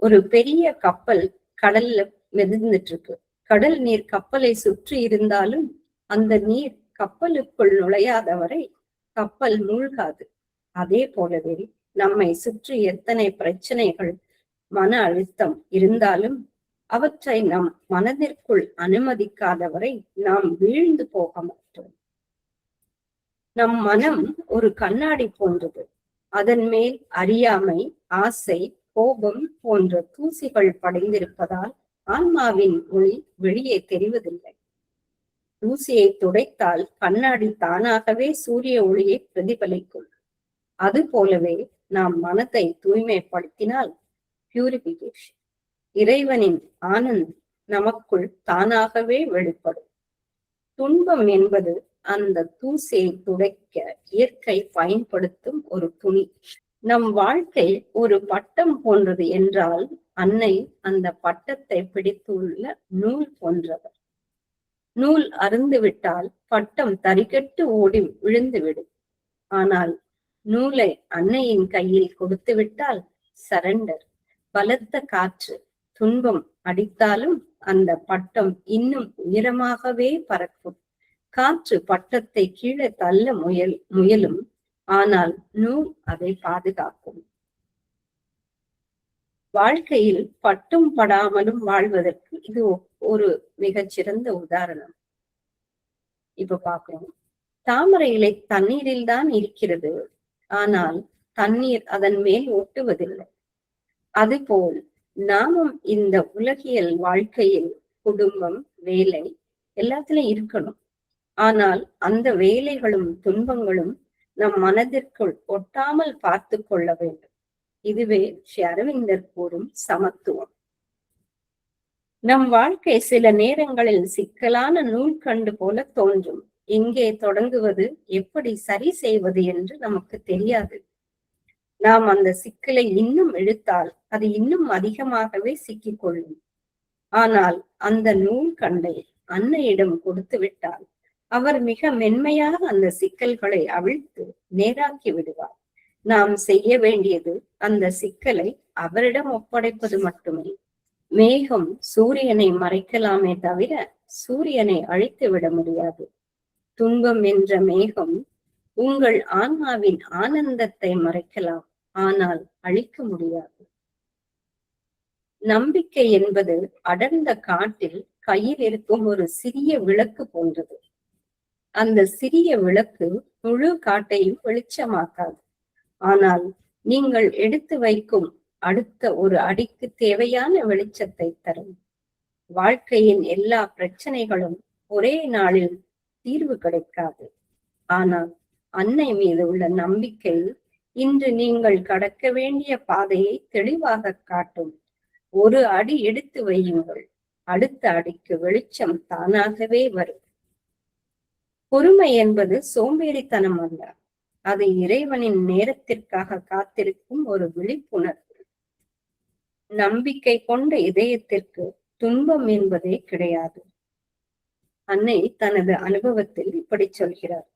ஒரு பெரிய கப்பல் கடல்ல மிதந்துட்டு இருக்கு. கடல் நீர் கப்பலை சுற்றி இருந்தாலும் அந்த நீர் கப்பலுக்குள் நுழையாத வரை கப்பல் மூழ்காது. அதே போலவே நம்மை சுற்றி எத்தனை பிரச்சனைகள், மன அழுத்தம் இருந்தாலும் அவற்றை நம் மனதிற்குள் அனுமதிக்காதவரை நாம் வீழ்ந்து போக மாட்டோம். நம் மனம் ஒரு கண்ணாடி போன்றது. அதன் மேல் அறியாமை, ஆசை, கோபம் போன்ற தூசிகள் படிந்திருப்பதால் ஆன்மாவின் ஒளி வெளியே தெரிவதில்லை. தூசியை துடைத்தால் கண்ணாடி தானாகவே சூரிய ஒளியை பிரதிபலிக்கும். அது போலவே நாம் மனத்தை தூய்மைப்படுத்தினால் பியூரிபிகேஷன், இறைவனின் ஆனந்த் நமக்குள் தானாகவே வெளிப்படும். துன்பம் என்பது அந்த தூசியை துடைக்க இயற்கை பயன்படுத்தும் ஒரு துணி. நம் வாழ்க்கை ஒரு பட்டம் போன்றது என்றால் அன்னை அந்த பட்டத்தை பிடித்துள்ள நூல் போன்றவர். நூல் அறுந்துவிட்டால் பட்டம் தறிகட்டு ஓடி விழுந்துவிடும். ஆனால் நூலை அன்னையின் கையில் கொடுத்து விட்டால் சரண்டர். பலத்த காற்று, துன்பம் அடித்தாலும் அந்த பட்டம் இன்னும் உயரமாகவே பறக்கும். காற்று பட்டத்தை கீழே தள்ள முயலும், ஆனால் நூல் அதை பாதுகாக்கும். வாழ்க்கையில் பட்டும் படாமலும் வாழ்வதற்கு இது ஒரு மிகச்சிறந்த உதாரணம். இப்ப பாக்குறோம், தாமரை இலை தண்ணீரில் தான் இருக்கிறது, ஆனால் தண்ணீர் அதன் மேல் ஒட்டுவதில்லை. அதுபோல் நாமும் இந்த உலகியல் வாழ்க்கையில் குடும்பம், வேலை எல்லாத்திலும் இருக்கணும். ஆனால் அந்த வேலைகளும் துன்பங்களும் நம் மனதிற்குள் ஒட்டாமல் பார்த்து கொள்ள வேண்டும். இதுவே ஸ்ரீ அரவிந்தர் கூறும் சமத்துவம். நம் வாழ்க்கை சில நேரங்களில் சிக்கலான நூல்கண்டு போல தோன்றும். எங்கே தொடங்குவது, எப்படி சரி செய்வது என்று நமக்கு தெரியாது. நாம் அந்த சிக்கலை இன்னும் இழுத்தால் அது இன்னும் அதிகமாகவே சிக்கிக்கொள்ளும். ஆனால் அந்த நூல்கண்டை அன்னையிடம் கொடுத்து விட்டால் அவர் மிக மென்மையாக அந்த சிக்கல்களை அவிழ்த்து நேராக்கி விடுவார். நாம் செய்ய வேண்டியது அந்த சிக்கலை அவரிடம் ஒப்படைப்பது மட்டுமே. மேகம் சூரியனை மறைக்கலாமே தவிர சூரியனை அழித்து விட முடியாது. துன்பம் என்ற மேகம் உங்கள் ஆன்மாவின் ஆனந்தத்தை மறைக்கலாம், ஆனால் அழிக்க முடியாது. நம்பிக்கை என்பது அடர்ந்த காட்டில் கையில் இருக்கும் ஒரு சிறிய விளக்கு போன்றது. அந்த சிறிய விளக்கு முழு காட்டையும் வெளிச்சமாக்காது. ஆனால் நீங்கள் எடுத்து வைக்கும் அடுத்த ஒரு அடிக்கு தேவையான வெளிச்சத்தை தரும். வாழ்க்கையின் எல்லா பிரச்சனைகளும் ஒரே நாளில் தீர்வு கிடைக்காது. ஆனால் அன்னை மீது உள்ள நம்பிக்கை இன்று நீங்கள் கடக்க வேண்டிய பாதையை தெளிவாக காட்டும். ஒரு அடி எடுத்து வையுங்கள், அடுத்த அடிக்கு வெளிச்சம் தானாகவே வரும். பொறுமை என்பது சோம்பேறித்தனம் அல்ல, அது இறைவனின் நேரத்திற்காக காத்திருக்கும் ஒரு விழிப்புணர்வு. நம்பிக்கை கொண்ட இதயத்திற்கு துன்பம் என்பதே கிடையாது. அன்னை தனது அனுபவத்தில் இப்படி சொல்கிறார்.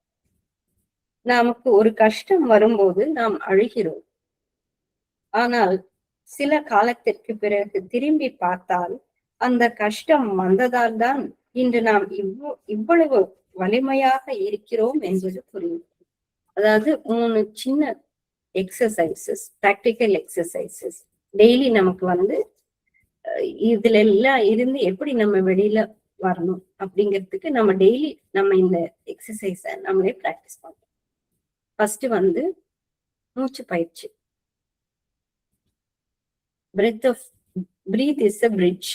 நமக்கு ஒரு கஷ்டம் வரும்போது நாம் அழுகிறோம். ஆனால் சில காலத்திற்கு பிறகு திரும்பி பார்த்தால் அந்த கஷ்டம் வந்ததால் தான் இன்று நாம் இவ்வளவு வலிமையாக இருக்கிறோம் என்பது புரியும். அதாவது 3 சின்ன எக்ஸசைசஸ், ப்ராக்டிக்கல் எக்ஸசைசஸ் டெய்லி நமக்கு இதுல எல்லாம் இருந்து எப்படி நம்ம வெளியில வரணும் அப்படிங்கிறதுக்கு நம்ம டெய்லி நம்ம இந்த எக்ஸசைஸ நம்மளே பிராக்டிஸ் பண்ணணும். ஃபர்ஸ்ட் மூச்சு பயிற்சி. breath is a bridge.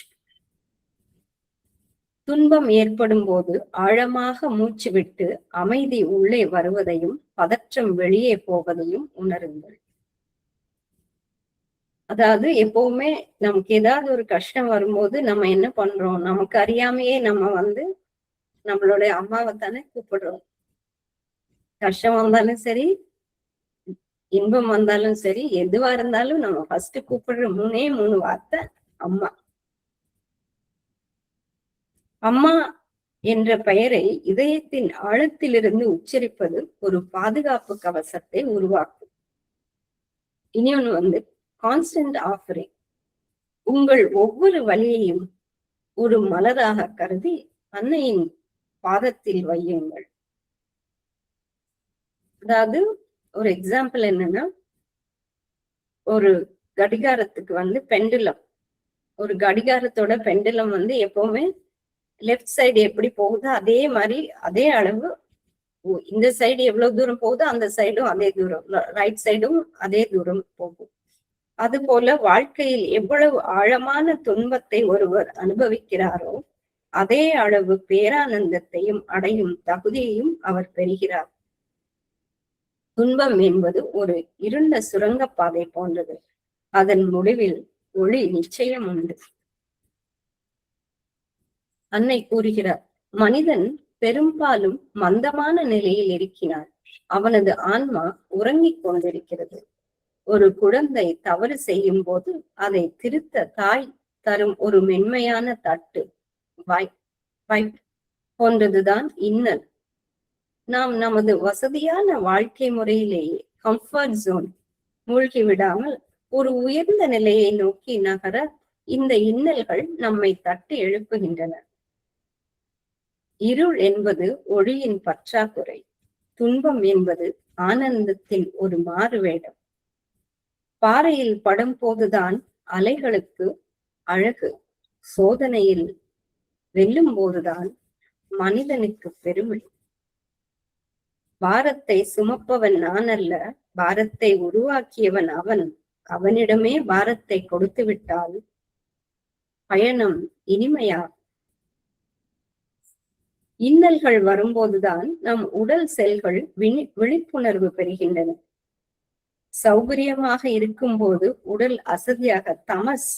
துன்பம் ஏற்படும் போது ஆழமாக மூச்சு விட்டு அமைதி உள்ளே வருவதையும் பதற்றம் வெளியே போவதையும் உணருங்கள். அதாவது எப்பவுமே நமக்கு ஏதாவது ஒரு கஷ்டம் வரும்போது நம்ம என்ன பண்றோம், நமக்கு அறியாமையே நம்ம நம்மளுடைய அம்மாவை தானே கூப்பிடுறோம். கஷ்டம் வந்தாலும் சரி, இன்பம் வந்தாலும் சரி, எதுவா இருந்தாலும் நம்ம ஃபர்ஸ்ட் கூப்பிடுற 3 வார்த்தை அம்மா. அம்மா என்ற பெயரை இதயத்தின் ஆழத்திலிருந்து உச்சரிப்பது ஒரு பாதுகாப்பு கவசத்தை உருவாக்கும். இனியொன்னு கான்ஸ்டன்ட் ஆஃபரிங். உங்கள் ஒவ்வொரு வலியையும் ஒரு மலராக கருதி அன்னையின் பாதத்தில் வையுங்கள். அதாவது ஒரு எக்ஸாம்பிள் என்னன்னா, ஒரு கடிகாரத்துக்கு பெண்டுலம், ஒரு கடிகாரத்தோட பெண்டுலம் எப்பவுமே லெஃப்ட் சைடு எப்படி போகுதோ அதே மாதிரி அதே அளவு, இந்த சைடு எவ்வளவு தூரம் போகுதோ அந்த சைடும் அதே தூரம், ரைட் சைடும் அதே தூரம் போகும். அது போல வாழ்க்கையில் எவ்வளவு ஆழமான துன்பத்தை ஒருவர் அனுபவிக்கிறாரோ அதே அளவு பேரானந்தத்தையும் அடையும் தகுதியையும் அவர் பெறுகிறார். துன்பம் என்பது ஒரு இருண்ட சுரங்கப்பாதை போன்றது. அதன் முடிவில் ஒளி நிச்சயம் உண்டு. அன்னை கூறுகிறார், மனிதன் பெரும்பாலும் மந்தமான நிலையில் இருக்கிறான். அவனது ஆன்மா உறங்கிக் கொண்டிருக்கிறது. ஒரு குழந்தை தவறு செய்யும் போது அதை திருத்த தாய் தரும் ஒரு மென்மையான தட்டு, வாய்ப் போன்றதுதான் இன்னல். நாம் நமது வசதியான வாழ்க்கை முறையிலேயே கம்ஃபர்ட் ஜோன் மூழ்கி விடாமல் ஒரு உயர்ந்த நிலையை நோக்கி நகர இந்த இன்னல்கள் நம்மை தட்டி எழுப்புகின்றன. இருள் என்பது ஒளியின் பற்றாக்குறை. துன்பம் என்பது ஆனந்தத்தின் ஒரு மாறுவேடம். பாறையில் படும் போதுதான் அலைகளுக்கு அழகு. சோதனையில் வெல்லும் போதுதான் மனிதனுக்கு பெருமை. பாரத்தை சுமப்பவன் நான் அல்ல, பாரத்தை உருவாக்கியவன் அவன். அவனிடமே பாரத்தை கொடுத்து விட்டால் பயணம் இனிமையா. இன்னல்கள் வரும்போதுதான் நம் உடல் செல்கள் விழிப்புணர்வு பெறுகின்றன. சௌகரியமாக இருக்கும் போது உடல் அசதியாக தமஸ்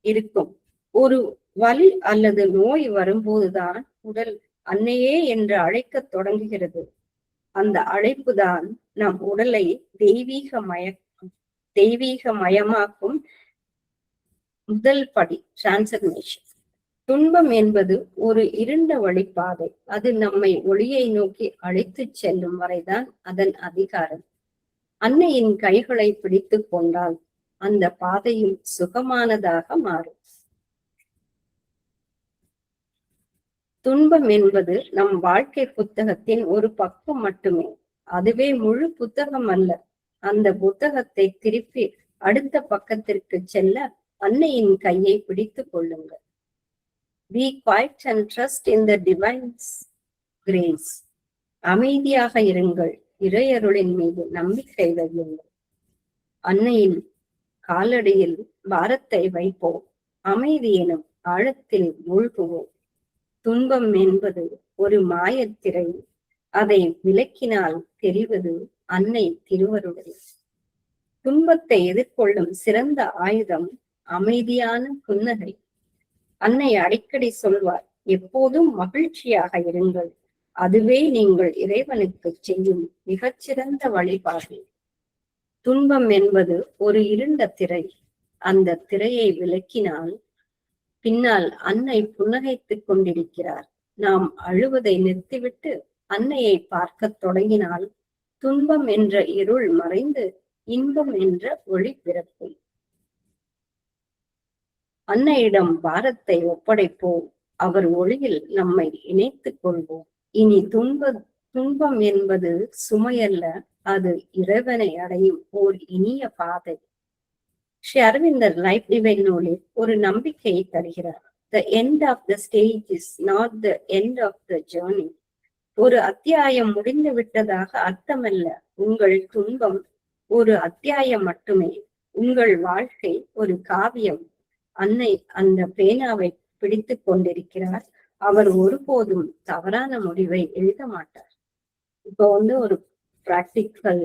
இருக்கும். ஒரு வலி அல்லது நோய் வரும்போதுதான் உடல் அன்னையே என்று அழைக்க தொடங்குகிறது. அந்த அழைப்புதான் நம் உடலை தெய்வீக தெய்வீக மயமாக்கும் முதல் படி டிரான்ஸ்ஃபர்மேஷன். துன்பம் என்பது ஒரு இருண்ட வழிப்பாதை. அது நம்மை ஒளியை நோக்கி அழைத்துச் செல்லும் வரைதான் அதன் அதிகாரம். அன்னையின் கைகளை பிடித்துக் கொண்டால் அந்த பாதையும் சுகமானதாக மாறும். துன்பம் என்பது நம் வாழ்க்கை புத்தகத்தின் ஒரு பக்கம் மட்டுமே. அதுவே முழு புத்தகம் அல்ல. அந்த புத்தகத்தை திருப்பி அடுத்த பக்கத்திற்கு செல்ல அன்னையின் கையை பிடித்துக் கொள்ளுங்கள். Be quiet and trust in the divine grace. அமைதியாக இருங்கள், இறையருளின் மீது நம்பிக்கை வையுங்கள். அன்னையின் காலடியில் பாரத்தை வைப்போம், அமைதி எனும் ஆழத்தில் மூழ்குவோம். துன்பம் என்பது ஒரு மாயத்திரை. அதை விலக்கினால் தெரிவது அன்னை திருவருளை. துன்பத்தை எதிர்கொள்ளும் சிறந்த ஆயுதம் அமைதியான புன்னகை. அன்னை அடிக்கடி சொல்வார், எப்போதும் மகிழ்ச்சியாக இருங்கள். அதுவே நீங்கள் இறைவனுக்கு செய்யும் மிகச்சிறந்த வழிபாடு. துன்பம் என்பது ஒரு இருண்ட திரை. அந்த திரையை விலக்கினால் பின்னால் அன்னை புன்னகைத்துக் கொண்டிருக்கிறார். நாம் அழுவதை நிறுத்திவிட்டு அன்னையை பார்க்க தொடங்கினால் துன்பம் என்ற இருள் மறைந்து இன்பம் என்ற ஒளி பிறக்கும். அன்னையிடம் பாரத்தை ஒப்படைப்போம், அவர் ஒளியில் நம்மை இணைத்துக் கொள்வோம். இனி துன்பம் என்பது சுமையல்ல, அது இறைவனை அடையும் ஓர் இனிய பாதை. ஸ்ரீ அரவிந்தர் லைஃப் டிவைன் நூலில் ஒரு நம்பிக்கையை தருகிறார். The end of the stage is not the end of the journey. ஒரு அத்தியாயம் முடிந்து விட்டதாக அர்த்தமல்ல. உங்கள் துன்பம் ஒரு அத்தியாயம் மட்டுமே. உங்கள் வாழ்க்கை ஒரு காவியம். அன்னை அந்த பேனாவை பிடித்துக் கொண்டிருக்கிறார். அவர் ஒருபோதும் தவறான முடிவை எழுத மாட்டார். இப்போ ஒரு பிராக்டிக்கல்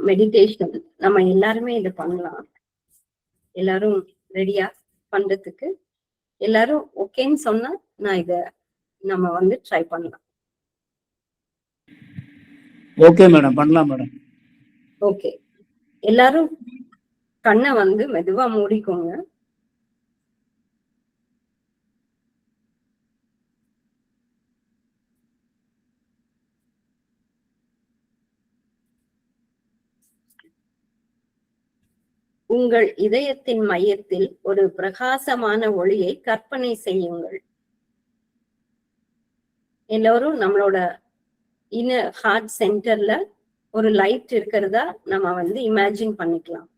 மெடிடேஷன் நம்ம எல்லாருமே இதை பண்ணலாம். எல்லாரும் ரெடியா பண்றதுக்கு? எல்லாரும் ஓகேன்னு சொன்னா நான் இத நம்ம ட்ரை பண்ணலாம். ஓகே மேடம், பண்ணலாம் மேடம். ஓகே, எல்லாரும் கண்ணை மெதுவா மூடிக்கோங்க. உங்கள் இதயத்தின் மையத்தில் ஒரு பிரகாசமான ஒளியை கற்பனை செய்யுங்கள். எல்லோரும் நம்மளோட இன்னர் ஹார்ட் சென்டர்ல ஒரு லைட் இருக்கிறதா நம்ம இமேஜின் பண்ணிக்கலாம்.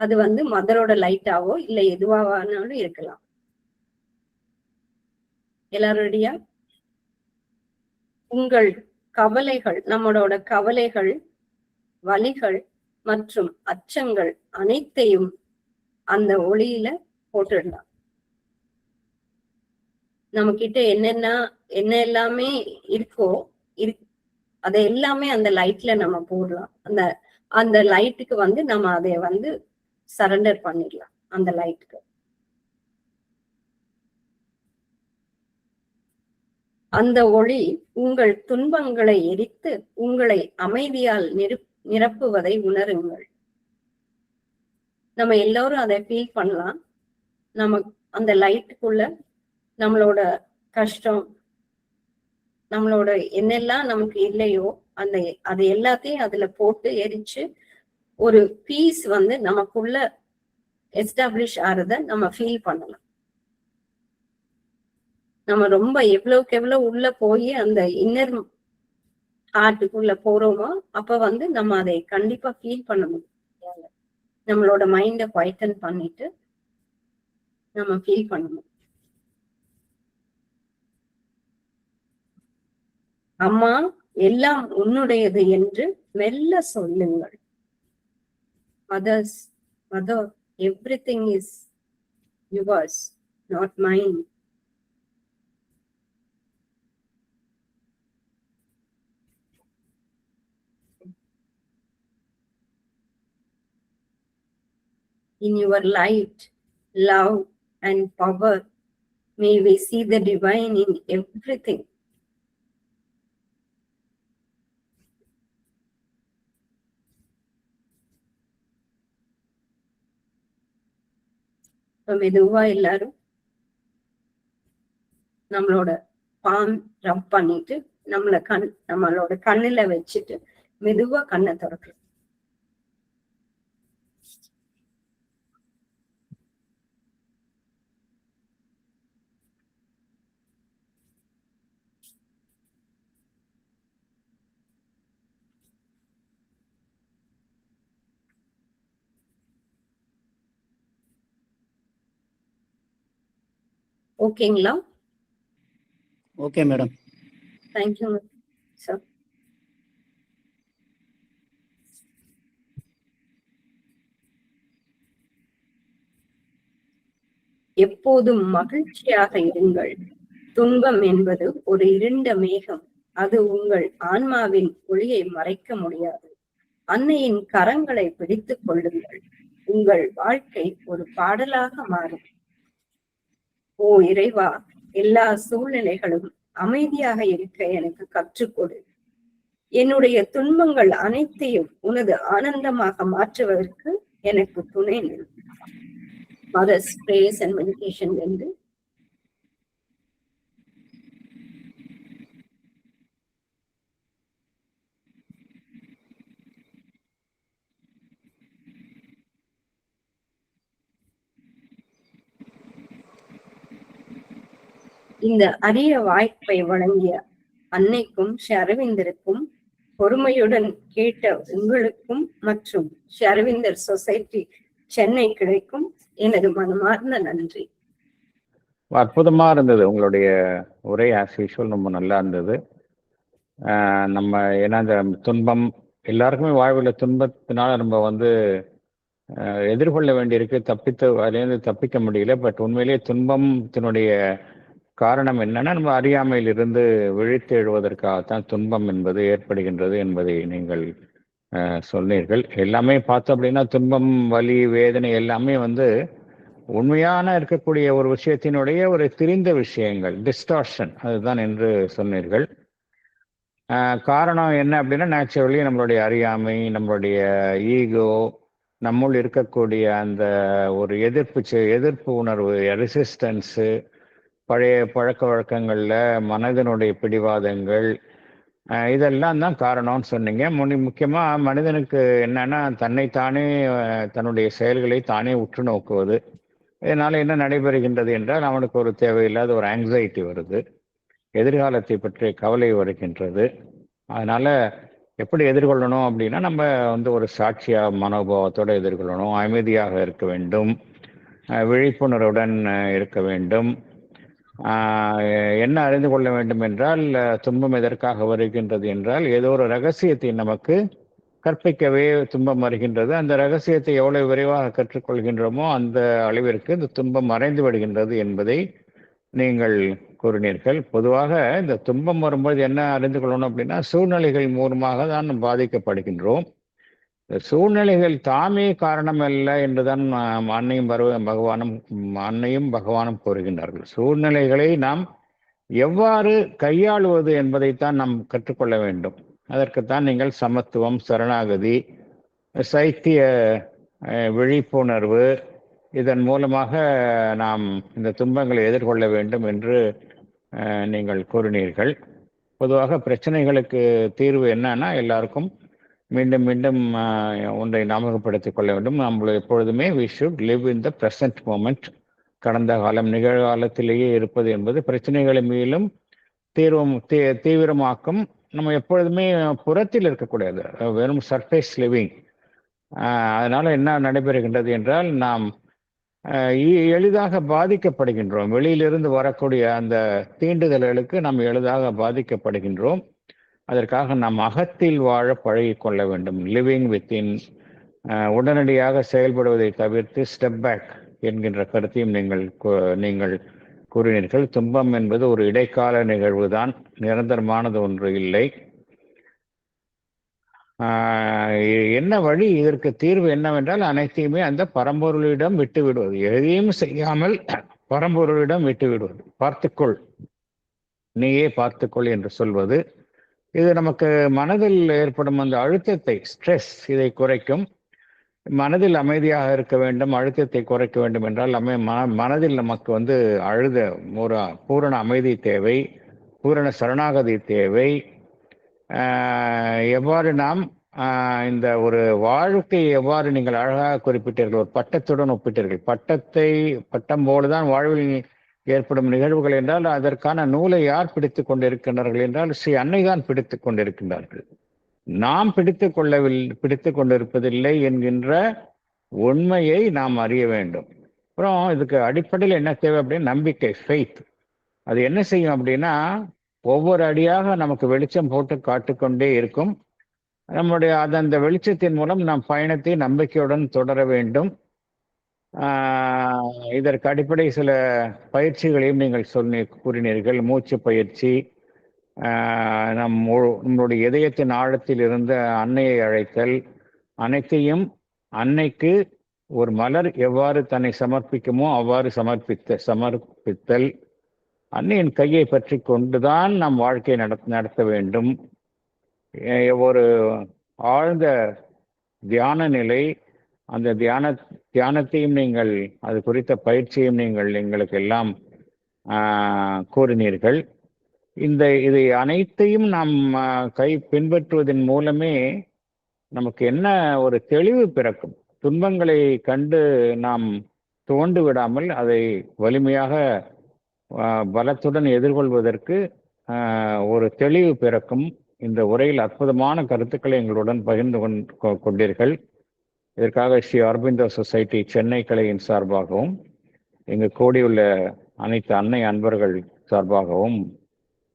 அது மதரோட லைட்டாவோ இல்ல எதுவானாலும் இருக்கலாம். எல்லாரும் ரெடியா? உங்கள் கவலைகள், நம்மளோட கவலைகள், வலிகள் மற்றும் அச்சங்கள் அனைத்தையும் அந்த ஒளியில போட்டுடலாம். நம்ம கிட்ட என்ன எல்லாமே இருக்கோ அதை எல்லாமே அந்த லைட்ல நம்ம போடலாம். அந்த லைட்டுக்கு நம்ம அதை சரண்டர் பண்ணிடலாம். அந்த லைட்டுக்கு அந்த ஒளி உங்கள் துன்பங்களை எரித்து உங்களை அமைதியால் நிரப்புவதை உணருங்கள். நம்ம எல்லாரும் அதை ஃபீல் பண்ணலாம். நம்ம அந்த லைட்டுக்குள்ள நம்மளோட கஷ்டம், நம்மளோட என்னெல்லாம் நமக்கு இல்லையோ அது எல்லாத்தையும் அதுல போட்டு எரிச்சு ஒரு பீஸ் நமக்குள்ள எஸ்டாப்ளிஷ் ஆறத நம்ம ஃபீல் பண்ணலாம். நம்ம ரொம்ப எவ்வளவுக்கு எவ்வளவு உள்ள போய் அந்த இன்னர் ஹார்ட்டுக்குள்ள போறோமோ அப்ப நம்ம அதை கண்டிப்பா ஃபீல் பண்ண முடியும். நம்மளோட மைண்ட குவைட்டன் பண்ணிட்டு நம்ம ஃபீல் பண்ணணும். அம்மா, எல்லாம் உன்னுடையது என்று மெல்ல சொல்லுங்கள். Mother, everything is yours, not mine. In your light, love and power, may we see the divine in everything. இப்ப மெதுவா எல்லாரும் நம்மளோட பாம் ரப் பண்ணிட்டு நம்மளோட கண்ணுல வச்சுட்டு மெதுவா கண்ணை திறக்கணும். ஓகேங்களா? Okay madam. Thank you sir. எப்போதும் மகிழ்ச்சியாக இருங்கள். துன்பம் என்பது ஒரு இருண்ட மேகம். அது உங்கள் ஆன்மாவின் ஒளியை மறைக்க முடியாது. அன்னையின் கரங்களை பிடித்துக் கொள்ளுங்கள். உங்கள் வாழ்க்கை ஒரு பாடலாக மாறும். ஓ இறைவா, எல்லா சூழ்நிலைகளும் அமைதியாக இருக்க எனக்கு கற்றுக்கொடு. என்னுடைய துன்பங்கள் அனைத்தையும் உனது ஆனந்தமாக மாற்றுவதற்கு எனக்கு துணை நில். மதர்ஸ் பிரேயர்ஸ் அண்ட் மெடிடேஷன் என்று இந்த அரிய வாய்ப்பை வழங்கிய அன்னைக்கும் ஷரவிந்தருக்கும், பொறுமையுடன் கேட்ட உங்களுக்கும் மற்றும் ஷரவிந்தர் சொசைட்டி சென்னை கிடைக்கும் எனது மனமார்ந்த நன்றி. அற்புதமா இருந்தது உங்களுடைய உரை. ஆஸ் யூஷுவல் ரொம்ப நல்லா இருந்தது. நம்ம ஏன்னா இந்த துன்பம் எல்லாருக்குமே வாழ்வில் துன்பத்தினால நம்ம எதிர்கொள்ள வேண்டியிருக்கு. அதுலேருந்து தப்பிக்க முடியல. பட் உண்மையிலேயே துன்பத்தினுடைய காரணம் என்னன்னா, நம்ம அறியாமையில் இருந்து விழித்து எழுவதற்காகத்தான் துன்பம் என்பது ஏற்படுகின்றது என்பதை நீங்கள் சொன்னீர்கள். எல்லாமே பார்த்தோம் அப்படின்னா துன்பம், வலி, வேதனை எல்லாமே உண்மையான இருக்கக்கூடிய ஒரு விஷயத்தினுடைய ஒரு திரிந்த விஷயங்கள், டிஸ்டார்ஷன், அதுதான் என்று சொன்னீர்கள். காரணம் என்ன அப்படின்னா, நேச்சுரலி நம்மளுடைய அறியாமை, ஈகோ, நம்முள் இருக்கக்கூடிய அந்த ஒரு எதிர்ப்பு உணர்வு, ரெசிஸ்டன்ஸு, பழைய பழக்க வழக்கங்கள்ல மனதனுடைய பிடிவாதங்கள், இதெல்லாம் தான் காரணம்னு சொன்னீங்க. முக்கியமா மனிதனுக்கு என்னன்னா, தன்னைத்தானே தன்னுடைய செயல்களை தானே உற்று நோக்குவது. இதனால என்ன நடைபெறுகின்றது என்றால், அவனுக்கு ஒரு தேவையில்லாத ஒரு ஆங்ஸைட்டி வருது, எதிர்காலத்தை பற்றிய கவலை வருகின்றது. அதனால எப்படி எதிர்கொள்ளணும் அப்படின்னா, நம்ம ஒரு சாட்சியா மனோபாவத்தோடு எதிர்கொள்ளணும், அமைதியாக இருக்க வேண்டும், விழிப்புணர்வுடன் இருக்க வேண்டும். என்ன அறிந்து கொள்ள வேண்டும் என்றால், துன்பம் எதற்காக வருகின்றது என்றால், ஏதோ ஒரு ரகசியத்தை நமக்கு கற்பிக்கவே துன்பம் வருகின்றது. அந்த ரகசியத்தை எவ்வளவு விரைவாக கற்றுக்கொள்கின்றோமோ அந்த அளவிற்கு இந்த துன்பம் மறைந்து விடுகின்றது என்பதை நீங்கள் கூறினீர்கள். பொதுவாக இந்த துன்பம் வரும்போது என்ன அறிந்து கொள்ளணும் அப்படின்னா, சூழ்நிலைகள் மூலமாக தான் பாதிக்கப்படுகின்றோம். சூழ்நிலைகள் தாமே காரணம் அல்ல என்றுதான் அன்னையும் பகவானும் கூறுகின்றார்கள். சூழ்நிலைகளை நாம் எவ்வாறு கையாளுவது என்பதைத்தான் நாம் கற்றுக்கொள்ள வேண்டும். அதற்குத்தான் நீங்கள் சமத்துவம், சரணாகதி, சைத்திய விழிப்புணர்வு, இதன் மூலமாக நாம் இந்த துன்பங்களை எதிர்கொள்ள வேண்டும் என்று நீங்கள் கூறினீர்கள். பொதுவாக பிரச்சனைகளுக்கு தீர்வு என்னன்னா, எல்லாருக்கும் மீண்டும் மீண்டும் ஒன்றை ஞாபகப்படுத்திக் கொள்ள வேண்டும். நம்ம எப்பொழுதுமே we should live in the present moment. கடந்த காலம், நிகழ்காலத்திலேயே இருப்பது என்பது பிரச்சனைகளை மேலும் தீவிரமாக்கும். நம்ம எப்பொழுதுமே புறத்தில் இருக்கக்கூடாது, வெறும் சர்ஃபேஸ் லிவிங். அதனால என்ன நடைபெறுகின்றது என்றால், நாம் எளிதாக பாதிக்கப்படுகின்றோம். வெளியிலிருந்து வரக்கூடிய அந்த தீண்டுதல்களுக்கு நாம் எளிதாக பாதிக்கப்படுகின்றோம். அதற்காக நாம் அகத்தில் வாழ பழகி கொள்ள வேண்டும். லிவிங் வித்தின், உடனடியாக செயல்படுவதை தவிர்த்து ஸ்டெப் பேக் என்கின்ற கருத்தையும் நீங்கள் கூறினீர்கள். துன்பம் என்பது ஒரு இடைக்கால நிகழ்வு தான், நிரந்தரமானது ஒன்று இல்லை. என்ன வழி, இதற்கு தீர்வு என்னவென்றால், அனைத்தையுமே அந்த பரம்பொருளிடம் விட்டு விடுவது. எதையும் செய்யாமல் பரம்பொருளிடம் விட்டு விடுவது. பார்த்துக்கொள், நீயே பார்த்துக்கொள் என்று சொல்வது. இது நமக்கு மனதில் ஏற்படும் அந்த அழுத்தத்தை, ஸ்ட்ரெஸ், இதை குறைக்கும். மனதில் அமைதியாக இருக்க வேண்டும், அழுத்தத்தை குறைக்க வேண்டும் என்றால் மனதில் நமக்கு வந்து ஒரு பூரண அமைதி தேவை, பூரண சரணாகதி தேவை. எவ்வாறு நாம் இந்த ஒரு வாழ்க்கையை எவ்வாறு நீங்கள் அழகாக குறிப்பிட்டீர்கள், ஒரு பட்டத்துடன் ஒப்பிட்டீர்கள். பட்டம் போலதான் வாழ்வில் ஏற்படும் நிகழ்வுகள் என்றால் அதற்கான நூலை யார் பிடித்துக் கொண்டிருக்கின்றார்கள் என்றால் ஸ்ரீ அன்னை தான் பிடித்துக் கொண்டிருக்கின்றார்கள். நாம் பிடித்துக் கொண்டிருப்பதில்லை என்கின்ற உண்மையை நாம் அறிய வேண்டும். அப்புறம் இதுக்கு அடிப்படையில் என்ன தேவை அப்படின்னா நம்பிக்கை, ஃபெய்த். அது என்ன செய்யும் அப்படின்னா ஒவ்வொரு அடியாக நமக்கு வெளிச்சம் போட்டு காட்டிக்கொண்டே இருக்கும். அந்த வெளிச்சத்தின் மூலம் நாம் பயணத்தை நம்பிக்கையுடன் தொடர வேண்டும். இதற்கு அடிப்படை சில பயிற்சிகளையும் நீங்கள் கூறினீர்கள். மூச்சு பயிற்சி, நம்மளுடைய இதயத்தின் ஆழத்தில் இருந்த அன்னையை அழைத்தல், அனைத்தையும் அன்னைக்கு ஒரு மலர் எவ்வாறு தன்னை சமர்ப்பிக்குமோ அவ்வாறு சமர்ப்பித்தல், அன்னையின் கையை பற்றி கொண்டுதான் நம் வாழ்க்கையை நடத்த வேண்டும். ஒரு ஆழ்ந்த தியான நிலை, அந்த தியானத்தையும் நீங்கள் அது குறித்த பயிற்சியும் நீங்கள் எங்களுக்கு எல்லாம் கூறினீர்கள். இதை அனைத்தையும் நாம் பின்பற்றுவதன் மூலமே நமக்கு என்ன ஒரு தெளிவு பிறக்கும். துன்பங்களை கண்டு நாம் துவண்டு விடாமல் அதை வலிமையாக பலத்துடன் எதிர்கொள்வதற்கு ஒரு தெளிவு பிறக்கும். இந்த உரையில் அற்புதமான கருத்துக்களை எங்களுடன் பகிர்ந்து கொண்டீர்கள். இதற்காக ஸ்ரீ ஆரோபிந்தோ சொசைட்டி சென்னை கிளையின் சார்பாகவும் இங்கு கூடியுள்ள அனைத்து அன்னை அன்பர்கள் சார்பாகவும்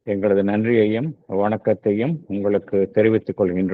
எங்களது நன்றியையும் வணக்கத்தையும் உங்களுக்கு தெரிவித்துக் கொள்கின்றோம்.